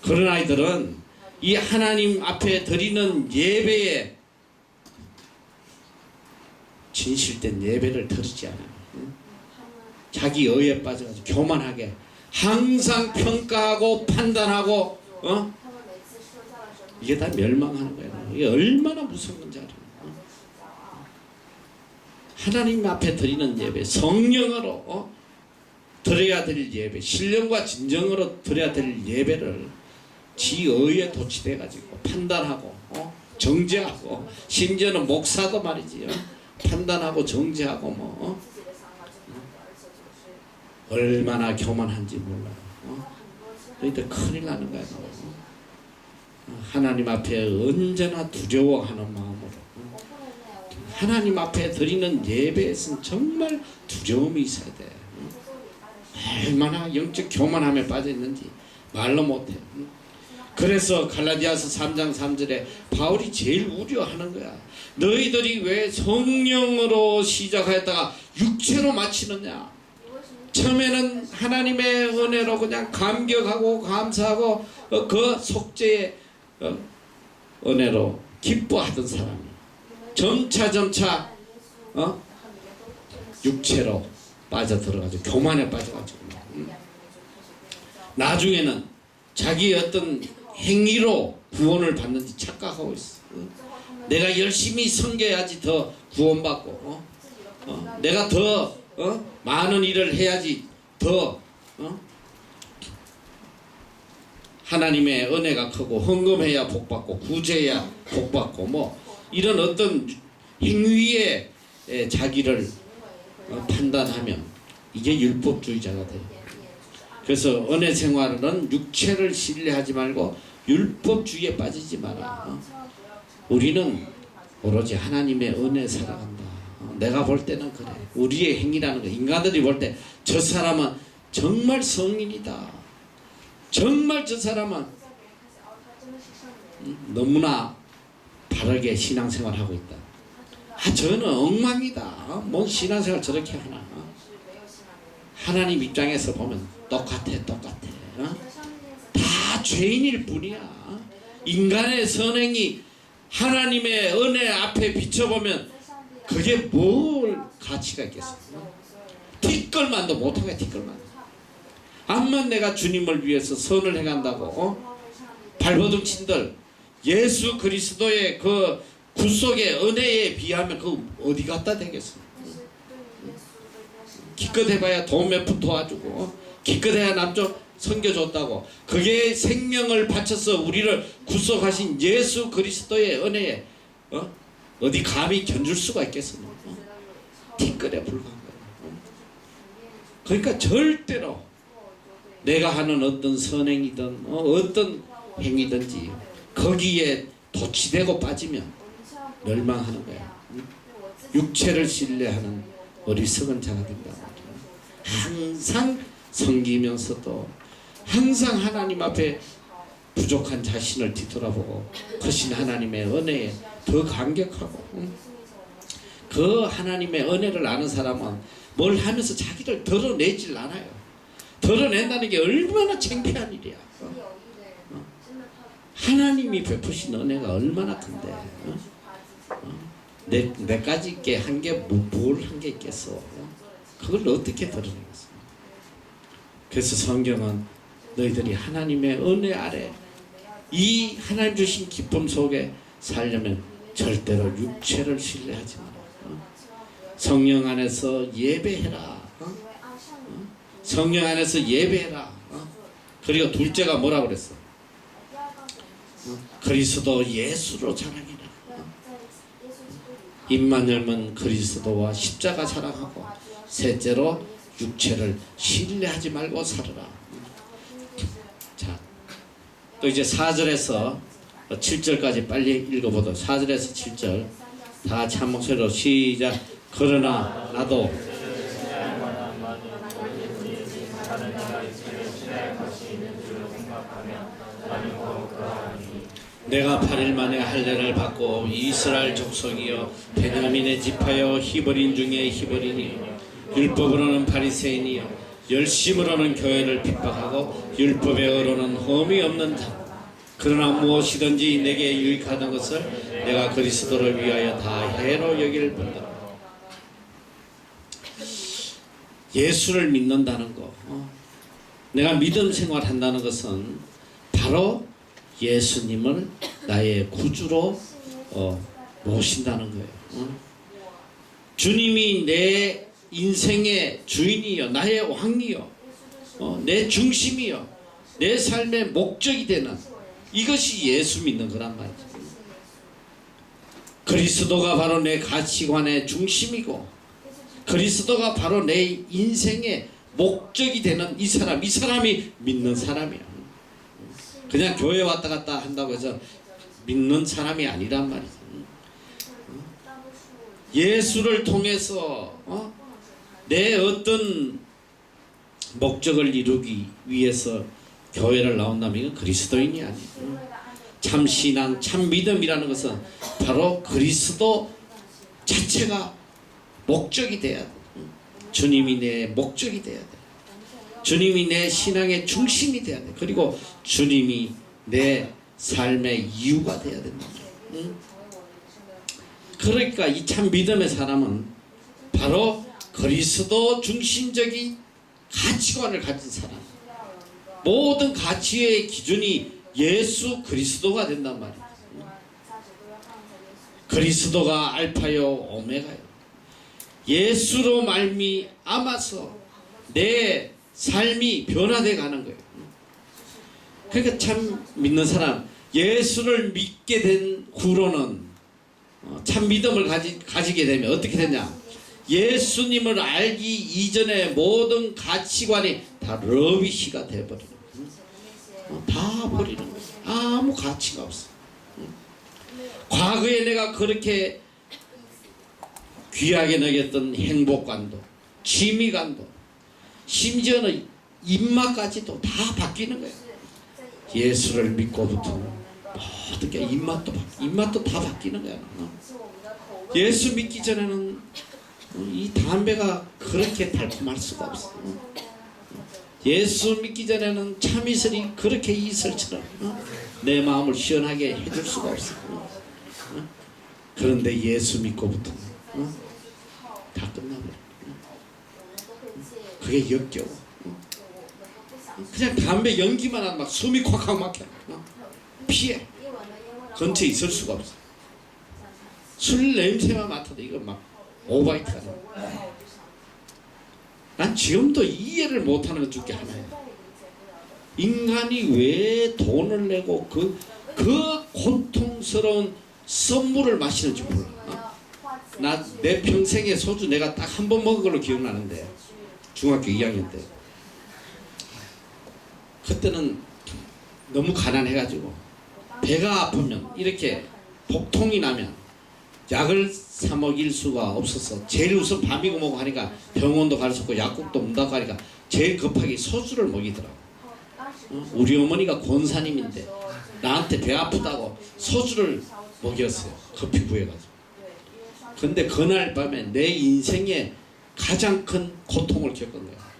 그런 아이들은 이 하나님 앞에 드리는 예배에 진실된 예배를 드리지 않아요. 자기 의에 빠져가지고 교만하게 항상 평가하고 판단하고 이게 다 멸망하는 거예요. 이게 얼마나 무서운 건지 알아요. 하나님 앞에 드리는 예배, 성령으로 드려야 될 예배, 신령과 진정으로 드려야 될 예배를 지 의에 도취돼 가지고 판단하고 정죄하고 심지어는 목사도 말이지 판단하고 정죄하고 얼마나 교만한지 몰라요. 그러니까 큰일 나는 거야. 하나님 앞에 언제나 두려워하는 마음으로 하나님 앞에 드리는 예배에서는 정말 두려움이 있어야 돼. 얼마나 영적 교만함에 빠져 있는지 말로 못해. 그래서 갈라디아서 3장 3절에 바울이 제일 우려하는 거야. 너희들이 왜 성령으로 시작하였다가 육체로 마치느냐? 처음에는 하나님의 은혜로 그냥 감격하고 감사하고 그 속죄의 은혜로 기뻐하던 사람이 점차 육체로 빠져들어가지고 교만에 빠져가지고 나중에는 자기 어떤 행위로 구원을 받는지 착각하고 있어. 내가 열심히 섬겨야지 더 구원받고 내가 더 많은 일을 해야지 더 하나님의 은혜가 크고 헌금해야 복받고 구제해야 복받고 이런 어떤 행위에 자기를 판단하면 이게 율법주의자가 돼요. 그래서 은혜 생활은 육체를 신뢰하지 말고 율법주의에 빠지지 마라. 우리는 오로지 하나님의 은혜 살아간다. 내가 볼 때는 그래. 우리의 행위라는 거 인간들이 볼 때 저 사람은 정말 성인이다. 정말 저 사람은 너무나 바르게 신앙생활하고 있다. 저는 엉망이다. 뭔 신앙생활 저렇게 하나. 하나님 입장에서 보면 똑같아. 다 죄인일 뿐이야. 인간의 선행이 하나님의 은혜 앞에 비춰보면 그게 뭘 가치가 있겠어. 티끌만도 못하게 티끌만. 암만 내가 주님을 위해서 선을 해간다고 발버둥 친들 예수 그리스도의 그 구속의 은혜에 비하면 그 어디 갖다 대겠어. 기껏 해봐야 돈 몇 푼 도와주고 기껏 해야 남쪽 섬겨줬다고 그게 생명을 바쳐서 우리를 구속하신 예수 그리스도의 은혜에 어디 감히 견줄 수가 있겠어. 티끌에 불과한 거야. 그러니까 절대로 내가 하는 어떤 선행이든 어떤 행위든지 거기에 도취되고 빠지면 멸망하는 거야. 육체를 신뢰하는 어리석은 자가 된다. 항상 섬기면서도 항상 하나님 앞에 부족한 자신을 뒤돌아보고 크신 하나님의 은혜에 더 감격하고 그 하나님의 은혜를 아는 사람은 뭘 하면서 자기를 드러내질 않아요. 드러낸다는 게 얼마나 창피한 일이야. 하나님이 베푸신 은혜가 얼마나 큰데. 내까지 있게 한 게 뭘 한 게 있겠어. 그걸 어떻게 드러내겠어. 그래서 성경은 너희들이 하나님의 은혜 아래 이 하나님 주신 기쁨 속에 살려면 절대로 육체를 신뢰하지 마라. 성령 안에서 예배해라. 성령 안에서 예배해라. 그리고 둘째가 뭐라 그랬어? 그리스도 예수로 자랑해라. 입만 열면 그리스도와 십자가 자랑하고 셋째로 육체를 신뢰하지 말고 살아라. 자, 또 이제 4절에서 7절까지 빨리 읽어보도록. 4절에서 7절 다 같이 한 목소리로 시작. 그러나 나도 내가 8일 만에 할례를 받고 이스라엘 족속이여 베냐민의 지파여 히브리인 중에 히브리인이여 율법으로는 바리새인이여 열심으로는 교회를 핍박하고 율법의 의로는 흠이 없는 자. 그러나 무엇이든지 내게 유익하는 것을 내가 그리스도를 위하여 다 해로 여길 뿐이다. 예수를 믿는다는 거, 내가 믿음 생활한다는 것은 바로 예수님을 나의 구주로 모신다는 거예요. 주님이 내 인생의 주인이요, 나의 왕이요, 내 중심이요, 내 삶의 목적이 되는 이것이 예수 믿는 거란 말이죠. 그리스도가 바로 내 가치관의 중심이고 그리스도가 바로 내 인생의 목적이 되는 이 사람이 믿는 사람이야. 그냥 교회 왔다 갔다 한다고 해서 믿는 사람이 아니란 말이지. 예수를 통해서 내 어떤 목적을 이루기 위해서 교회를 나온다면 이건 그리스도인이 아니에요. 참 신앙, 참 믿음이라는 것은 바로 그리스도 자체가 목적이 돼야 돼. 주님이 내 목적이 돼야 돼. 주님이 내 신앙의 중심이 돼야 돼. 그리고 주님이 내 삶의 이유가 돼야 된다. 그러니까 이 참 믿음의 사람은 바로 그리스도 중심적인 가치관을 가진 사람. 모든 가치의 기준이 예수 그리스도가 된단 말이에요. 그리스도가 알파요 오메가요. 예수로 말미암아서 내 삶이 변화돼 가는 거예요. 그러니까 참 믿는 사람, 예수를 믿게 된 후로는 참 믿음을 가지게 되면 어떻게 되냐? 예수님을 알기 이전의 모든 가치관이 다 러비시가 돼버리는 거예요. 다 버리는 거예요. 아무 가치가 없어. 과거에 내가 그렇게 귀하게 여겼던 행복관도, 취미관도, 심지어는 입맛까지도 다 바뀌는 거예요. 예수를 믿고부터는 모든 게 입맛도 다 바뀌는 거야. 예수 믿기 전에는 이 담배가 그렇게 달콤할 수가 없어. 예수 믿기 전에는 참이슬이 그렇게 이슬처럼 내 마음을 시원하게 해줄 수가 없어. 그런데 예수 믿고부터는 다 끝나버려. 그게 역겨워. 그냥 담배 연기만 하면 막 숨이 콱콱 막혀. 피해. 근처에 있을 수가 없어. 술 냄새만 맡아도 이거 막 오바이트가 돼. 난 지금도 이해를 못하는 것 중에 하나예요. 인간이 왜 돈을 내고 그 고통스러운 선물을 마시는지 몰라. 나 내 평생에 소주 내가 딱 한 번 먹은 걸로 기억나는데, 중학교 2학년 때. 그때는 너무 가난해가지고 배가 아프면 이렇게 복통이 나면 약을 사 먹일 수가 없어서 제일 우선 밤이고 뭐고 하니까 병원도 갈 수 없고 약국도 문 닫고 하니까 제일 급하게 소주를 먹이더라고. 우리 어머니가 권사님인데 나한테 배 아프다고 소주를 먹였어요. 급히 구해가지고. 근데 그날 밤에 내 인생에 가장 큰 고통을 겪은 거야.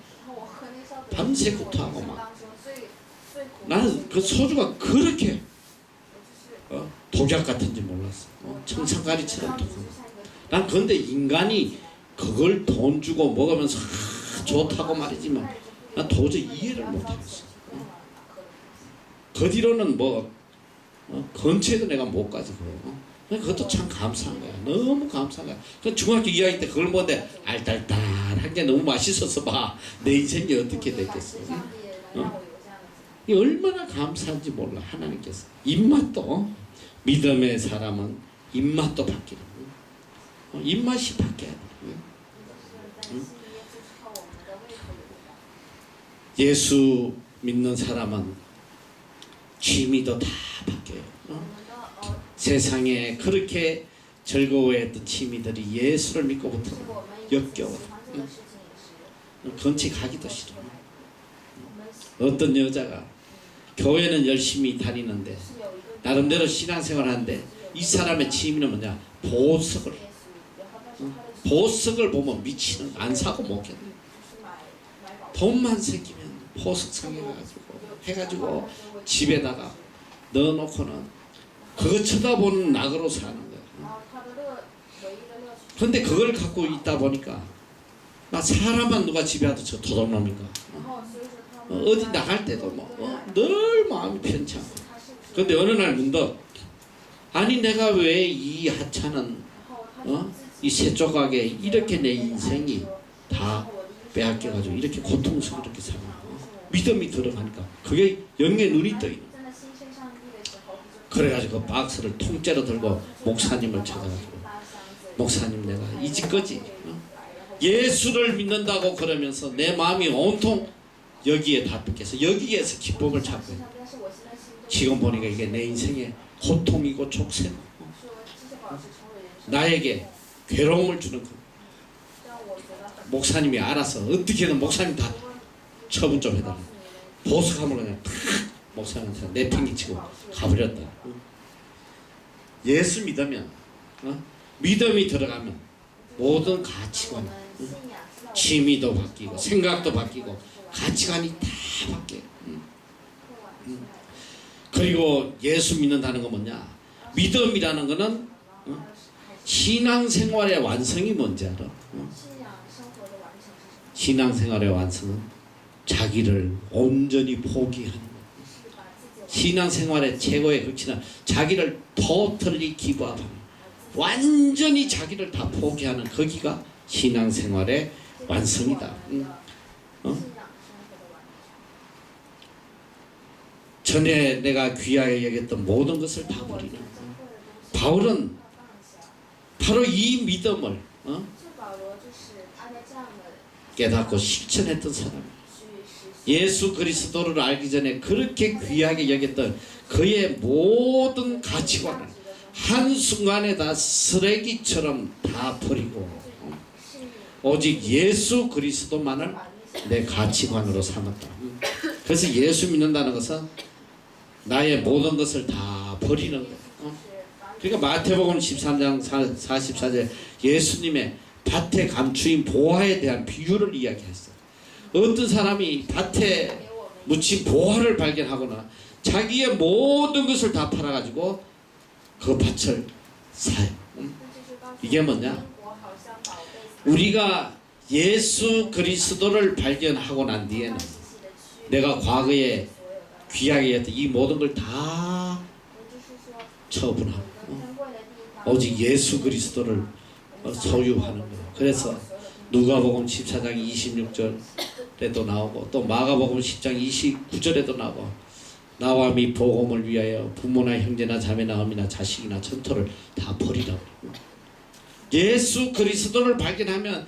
밤새 구토하고 막. 나는 그 소주가 그렇게 독약 같은지 몰랐어. 청산가리처럼 독한. 난 근데 인간이 그걸 돈 주고 먹으면서 좋다고 말이지만 난 도저히 이해를 못하겠어. 그 뒤로는 뭐 근처에도 내가 못 가지. 그것도 참 감사한 거야. 너무 감사한 거야. 그 중학교 2학년 때 그걸 먹는데 알딸딸한 게 너무 맛있어서 봐. 내 인생이 어떻게 됐겠어. 이 얼마나 감사한지 몰라. 하나님께서 입맛도 믿음의 사람은 입맛도 바뀌는 거야. 입맛이 바뀌어야 돼. 예수 믿는 사람은 취미도 다 바뀌어요. 세상에 그렇게 즐거워했던 취미들이 예수를 믿고부터 역겨워. 건치 가기도 싫어. 어떤 여자가 교회는 열심히 다니는데 나름대로 신앙생활하는데 이 사람의 취미는 뭐냐? 보석을 보면 미치는 안 사고 못 견뎌. 돈만 생기면 보석 해가지고 집에다가 넣어놓고는 그거 쳐다보는 낙으로 사는 거야. 그런데 그걸 갖고 있다 보니까 나 사람만 누가 집에 와도 저 도둑놈인가. 어디 나갈 때도 늘 마음이 편치 않고. 그런데 어느 날 문득 아니 내가 왜 이 하찮은 이 새 조각에 이렇게 내 인생이 다 빼앗겨가지고 이렇게 고통스럽게 사나. 믿음이 들어가니까 그게 영의 눈이 떠있는. 그래가지고 그 박스를 통째로 들고 목사님을 찾아가지고 목사님 내가 이 집 거지. 예수를 믿는다고 그러면서 내 마음이 온통 여기에 다 뺏겨서 여기에서 기쁨을 찾고 지금 보니까 이게 내 인생의 고통이고 족쇄고 나에게 괴로움을 주는 거. 목사님이 알아서 어떻게든 목사님 다 처분 좀 해달라. 보석함을 그냥 탁 목사님한테 내팽개치고 가버렸다. 예수 믿으면 믿음이 들어가면 모든 가치관, 취미도 바뀌고 생각도 바뀌고 가치관이 다 바뀌어요. 그리고 예수 믿는다는 건 뭐냐? 믿음이라는 거는 신앙생활의 완성이 뭔지 알아? 신앙생활의 완성은 자기를 온전히 포기하는 거예요. 신앙생활의 최고의 극치는 자기를 토털리 기부하는, 완전히 자기를 다 포기하는 거기가 신앙생활의 완성이다. 전에 내가 귀하게 여겼던 모든 것을 다 버리는 거예요. 바울은 바로 이 믿음을 깨닫고 실천했던 사람이에요. 예수 그리스도를 알기 전에 그렇게 귀하게 여겼던 그의 모든 가치관을 한순간에 다 쓰레기처럼 다 버리고 오직 예수 그리스도만을 내 가치관으로 삼았다. 그래서 예수 믿는다는 것은 나의 모든 것을 다 버리는 거예요. 그러니까 마태복음 13장 44절 예수님의 밭에 감추인 보화에 대한 비유를 이야기했어요. 어떤 사람이 밭에 묻힌 보화를 발견하거나 자기의 모든 것을 다 팔아가지고 그 밭을 사요. 이게 뭐냐? 우리가 예수 그리스도를 발견하고 난 뒤에는 내가 과거에 귀하게 했던 이 모든 걸 다 처분하고 오직 예수 그리스도를 소유하는 거예요. 그래서 누가복음 14장 26절에도 나오고 또 마가복음 10장 29절에도 나오고 나와 미 복음을 위하여 부모나 형제나 자매나 어미나 자식이나 전토를 다 버리라고. 예수 그리스도를 발견하면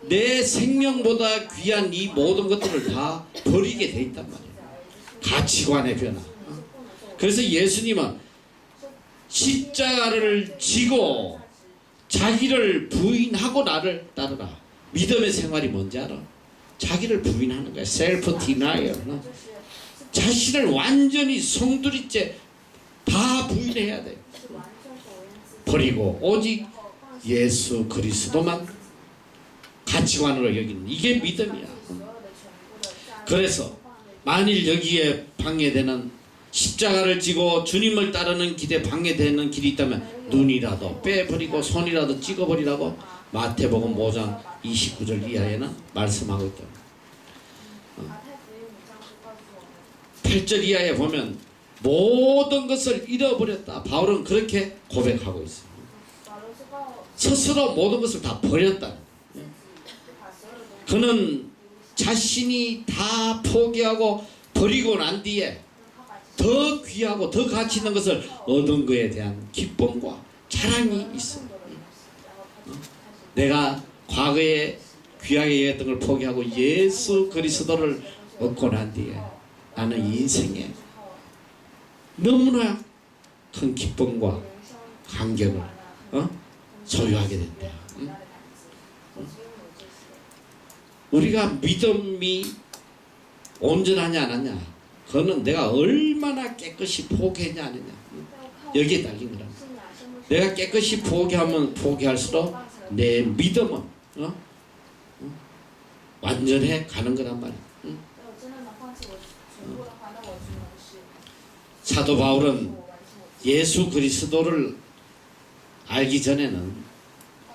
내 생명보다 귀한 이 모든 것들을 다 버리게 돼 있단 말이에요. 가치관의 변화. 그래서 예수님은 십자가를 지고 자기를 부인하고 나를 따르라. 믿음의 생활이 뭔지 알아? 자기를 부인하는 거야. 셀프 디나이얼. 자신을 완전히 송두리째 다 부인해야 돼. 버리고 오직 예수 그리스도만 가치관으로 여기는 이게 믿음이야. 그래서 만일 여기에 방해되는 십자가를 지고 주님을 따르는 길에 방해되는 길이 있다면 눈이라도 빼버리고 손이라도 찍어버리라고 마태복음 5장 29절 이하에는 말씀하고 있다. 8절 이하에 보면 모든 것을 잃어버렸다. 바울은 그렇게 고백하고 있습니다. 스스로 모든 것을 다 버렸다. 그는 자신이 다 포기하고 버리고 난 뒤에 더 귀하고 더 가치 있는 것을 얻은 것에 대한 기쁨과 자랑이 있어. 내가 과거에 귀하게 여겼던 걸 포기하고 예수 그리스도를 얻고 난 뒤에 나는 인생에 너무나 큰 기쁨과 감격을 소유하게 된다. 우리가 믿음이 온전하냐 안 하냐 그거는 내가 얼마나 깨끗이 포기했냐 안 했냐 여기에 달린 거라. 내가 깨끗이 포기하면 포기할수록 내 믿음은 완전해 가는 거란 말이야. 사도 바울은 예수 그리스도를 알기 전에는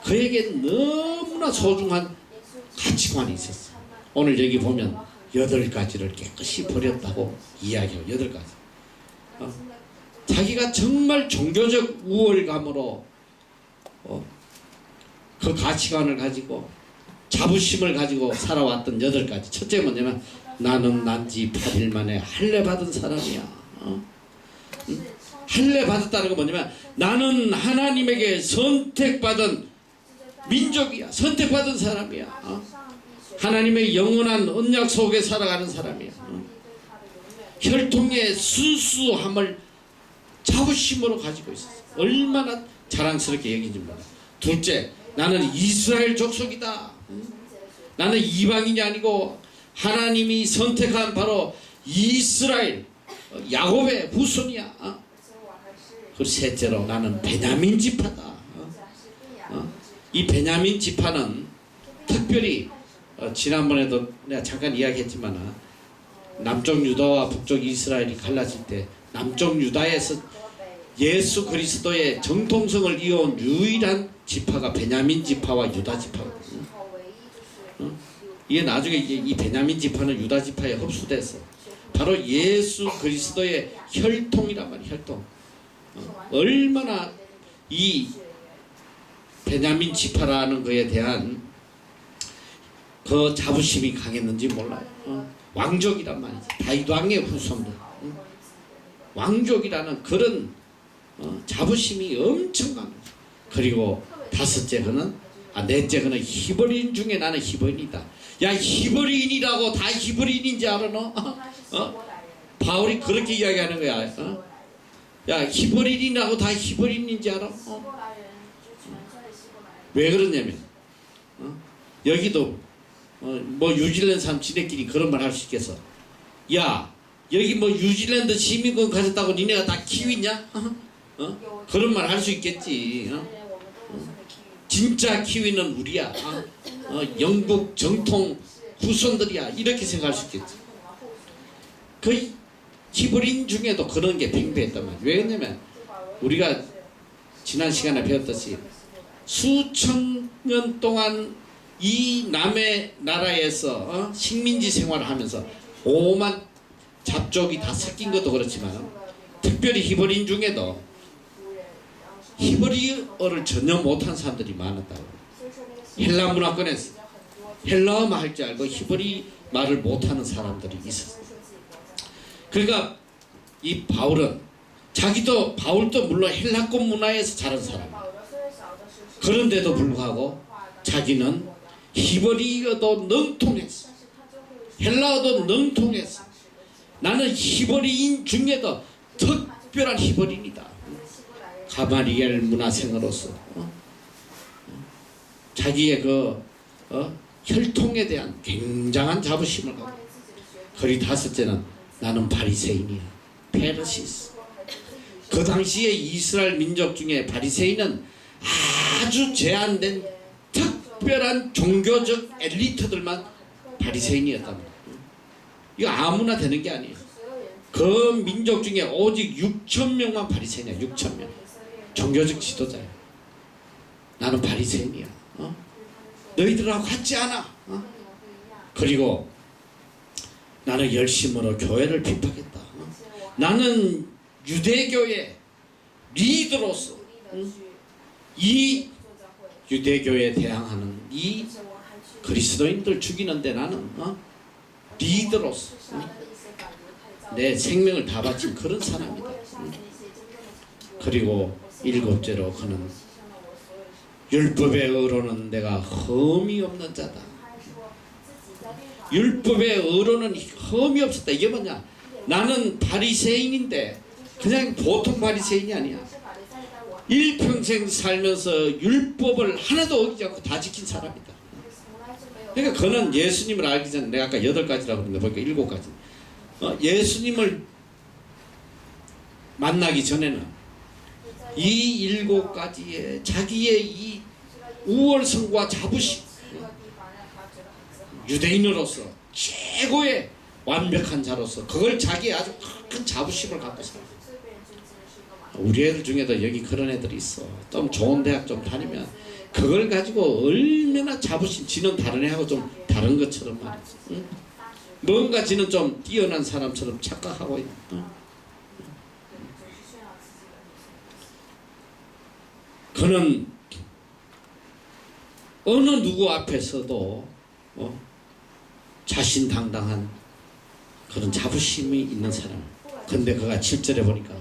그에게 너무나 소중한 가치관이 있었어. 오늘 여기 보면 8가지를 깨끗이 버렸다고 이야기해요. 8가지. 자기가 정말 종교적 우월감으로 그 가치관을 가지고 자부심을 가지고 살아왔던 8가지. 첫째 뭐냐면 나는 난지 8일 만에 할례 받은 사람이야. 할례 받았다는 건 뭐냐면 나는 하나님에게 선택받은 민족이야. 선택받은 사람이야. 하나님의 영원한 언약 속에 살아가는 사람이야. 혈통의 순수함을 자부심으로 가지고 있어. 얼마나 자랑스럽게 여기는지 몰라. 둘째, 나는 이스라엘 족속이다. 나는 이방인이 아니고 하나님이 선택한 바로 이스라엘 야곱의 후손이야. 그리고 셋째로 나는 베냐민 지파다. 이 베냐민 지파는 특별히 지난번에도 내가 잠깐 이야기했지만 남쪽 유다와 북쪽 이스라엘이 갈라질 때 남쪽 유다에서 예수 그리스도의 정통성을 이어온 유일한 지파가 베냐민 지파와 유다 지파거든요. 이게 나중에 이제 이 베냐민 지파는 유다 지파에 흡수돼서 바로 예수 그리스도의 혈통이란 말이야. 혈통. 얼마나 이 베냐민 지파라는 것에 대한 그 자부심이 강했는지 몰라요. 왕족이란 말이지. 다윗 왕의 후손들. 왕족이라는 그런 자부심이 엄청 강해요. 그리고 넷째 그는 히브리인 중에 나는 히브리인이다. 야, 히브리인이라고 다 히브리인인지 알아 너? 바울이 그렇게 이야기하는 거야. 야, 히브리인이라고 다 히브리인인지 알아? 왜 그러냐면 여기도 뭐 뉴질랜드 사람 지네끼리 그런 말 할 수 있겠어. 야, 여기 뭐 뉴질랜드 시민권 가졌다고 니네가 다 키위냐? 그런 말 할 수 있겠지. 진짜 키위는 우리야. 영국 정통 후손들이야. 이렇게 생각할 수 있겠지. 그 히브리인 중에도 그런 게 팽배했단 말이야. 왜냐면 우리가 지난 시간에 배웠듯이 수천 년 동안 이 남의 나라에서 식민지 생활을 하면서 오만 잡족이 다 섞인 것도 그렇지만 특별히 히브리인 중에도 히브리어를 전혀 못한 사람들이 많았다고. 헬라 문화권에서 헬라어만 할 줄 알고 히브리 말을 못하는 사람들이 있었어요. 그러니까 이 바울도 물론 헬라권 문화에서 자란 사람이에요. 그런데도 불구하고 자기는 히브리어도 능통했어. 헬라어도 능통했어. 나는 히브리인 중에도 특별한 히브리인이다. 가마리엘 문화생으로서 자기의 혈통에 대한 굉장한 자부심을 갖고. 그리고 다섯째는 나는 바리새인이야. 페르시스. 그 당시에 이스라엘 민족 중에 바리새인은 아주 제한된 특별한 종교적 엘리트들만 바리새인이었답니다. 이거 아무나 되는 게 아니에요. 그 민족 중에 오직 6천 명만 바리새인이야. 6천 명. 종교적 지도자야. 나는 바리새인이야. 너희들하고 같지 않아. 그리고 나는 열심으로 교회를 비판했다. 나는 유대교의 리더로서 이 유대교에 대항하는 이 그리스도인들 죽이는데 나는 리더로서 내 생명을 다 바친 그런 사람이다. 그리고 7째로 그는 율법의 의로는 내가 흠이 없는 자다. 율법의 의로는 흠이 없었다. 이게 뭐냐? 나는 바리새인인데 그냥 보통 바리새인이 아니야. 일평생 살면서 율법을 하나도 어기지 않고 다 지킨 사람이다. 그러니까 그는 예수님을 알기 전에 내가 아까 8가지라고 그랬는데 보니까 7가지. 예수님을 만나기 전에는 이 7가지의 자기의 이 우월성과 자부심, 유대인으로서 최고의 완벽한 자로서 그걸 자기의 아주 큰 자부심을 갖고 살아. 우리 애들 중에도 여기 그런 애들이 있어. 좀 좋은 대학 좀 다니면 그걸 가지고 얼마나 자부심, 지는 다른 애하고 좀 다른 것처럼 말이지. 응? 뭔가 지는 좀 뛰어난 사람처럼 착각하고 있는. 그는 어느 누구 앞에서도 자신당당한 그런 자부심이 있는 사람. 근데 그가 7절에 보니까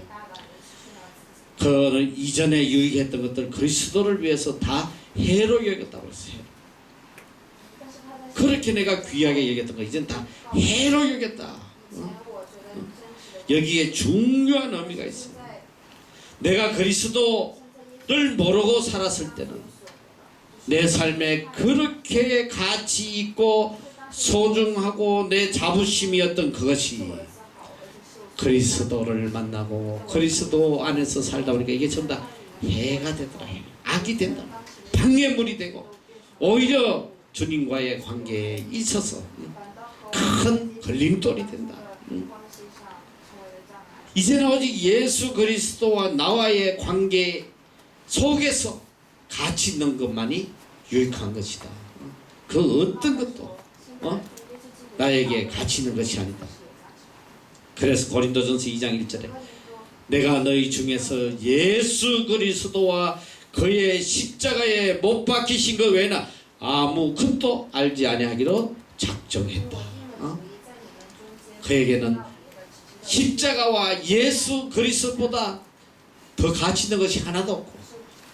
그는 이전에 유익했던 것들 그리스도를 위해서 다 해로 여겼다고 했어요. 그렇게 내가 귀하게 여겼던 거 이젠 다 해로 여겼다. 여기에 중요한 의미가 있어요. 내가 그리스도를 모르고 살았을 때는 내 삶에 그렇게 가치 있고 소중하고 내 자부심이었던 그것이 그리스도를 만나고 그리스도 안에서 살다 보니까 이게 전부 다 해가 되더라. 악이 된다. 방해물이 되고 오히려 주님과의 관계에 있어서 큰 걸림돌이 된다. 이제는 오직 예수 그리스도와 나와의 관계 속에서 가치 있는 것만이 유익한 것이다. 그 어떤 것도 나에게 가치 있는 것이 아니다. 그래서 고린도전서 2장 1절에 내가 너희 중에서 예수 그리스도와 그의 십자가에 못 박히신 것 외에는 아무 것도 알지 아니하기로 작정했다. 그에게는 십자가와 예수 그리스도보다 더 가치 있는 것이 하나도 없고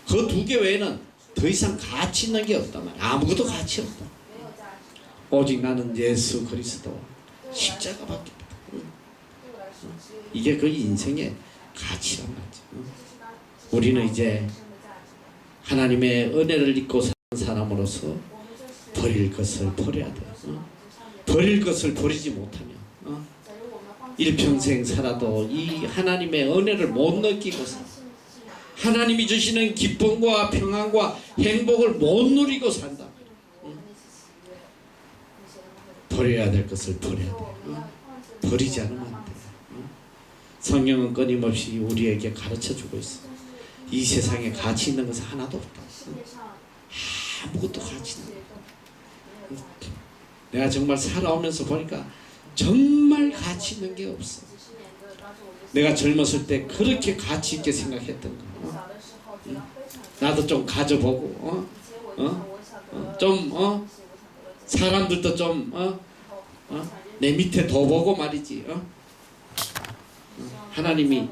그 2개 외에는 더 이상 가치 있는 게 없단 말이야. 아무것도 가치 없다. 오직 나는 예수 그리스도와 십자가밖에 없다. 이게 그 인생의 가치란 말이죠. 우리는 이제 하나님의 은혜를 입고 사는 사람으로서 버릴 것을 버려야 돼. 버릴 것을 버리지 못하면 일평생 살아도 이 하나님의 은혜를 못 느끼고서 하나님이 주시는 기쁨과 평안과 행복을 못 누리고 산다. 버려야 될 것을 버려야 돼. 버리지 않으면 안 돼. 성경은 끊임없이 우리에게 가르쳐주고 있어. 이 세상에 가치 있는 것은 하나도 없다. 아무것도 가치 있는 것. 내가 정말 살아오면서 보니까 정말 가치 있는 게 없어. 내가 젊었을 때 그렇게 가치 있게 생각했던 거. 나도 좀 가져보고, 사람들도 좀, 내 밑에 둬보고 말이지. 하나님이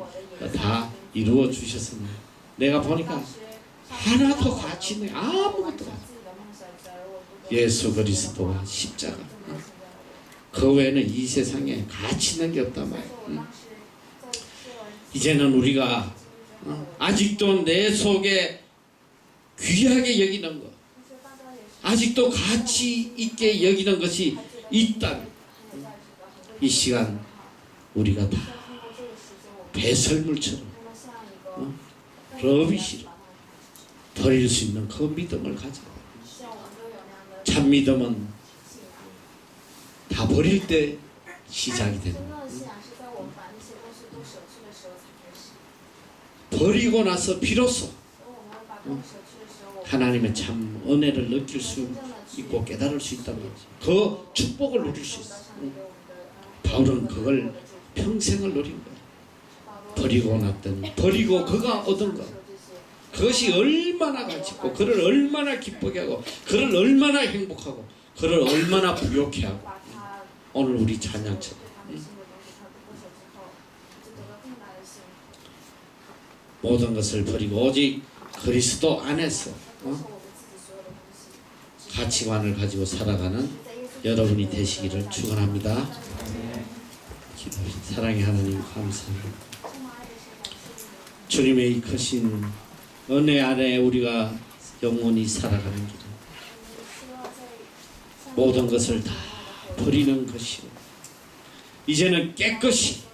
다 이루어 주셨습니다. 내가 보니까 하나도 가치 있는 아무것도 가치. 예수 그리스도와 십자가. 그 외에는 이 세상에 가치 있는 게 없단 말이야. 이제는 우리가 아직도 내 속에 귀하게 여기는 것, 아직도 가치 있게 여기는 것이 있다면 이 시간 우리가 다 배설물처럼 러비시로 버릴 수 있는 그 믿음을 가져. 참 믿음은 다 버릴 때 시작이 되는 거예요. 버리고 나서 비로소 하나님의 참 은혜를 느낄 수 있고 깨달을 수 있다는 거죠. 그 축복을 누릴 수 있어요. 바울은 그걸 평생을 누린 거예요. 버리고 났더니 버리고 그가 얻은 것, 그것이 얼마나 가치있고 그를 얼마나 기쁘게 하고 그를 얼마나 행복하고 그를 얼마나 부욕해 하고 오늘 우리 찬양처럼 모든 것을 버리고 오직 그리스도 안에서 가치관을 가지고 살아가는 여러분이 되시기를 축원합니다. 기도합시다. 사랑의 하나님 감사합니다. 주님의 이 크신 은혜 안에 우리가 영원히 살아가는 길은 모든 것을 다 버리는 것이요 이제는 깨끗이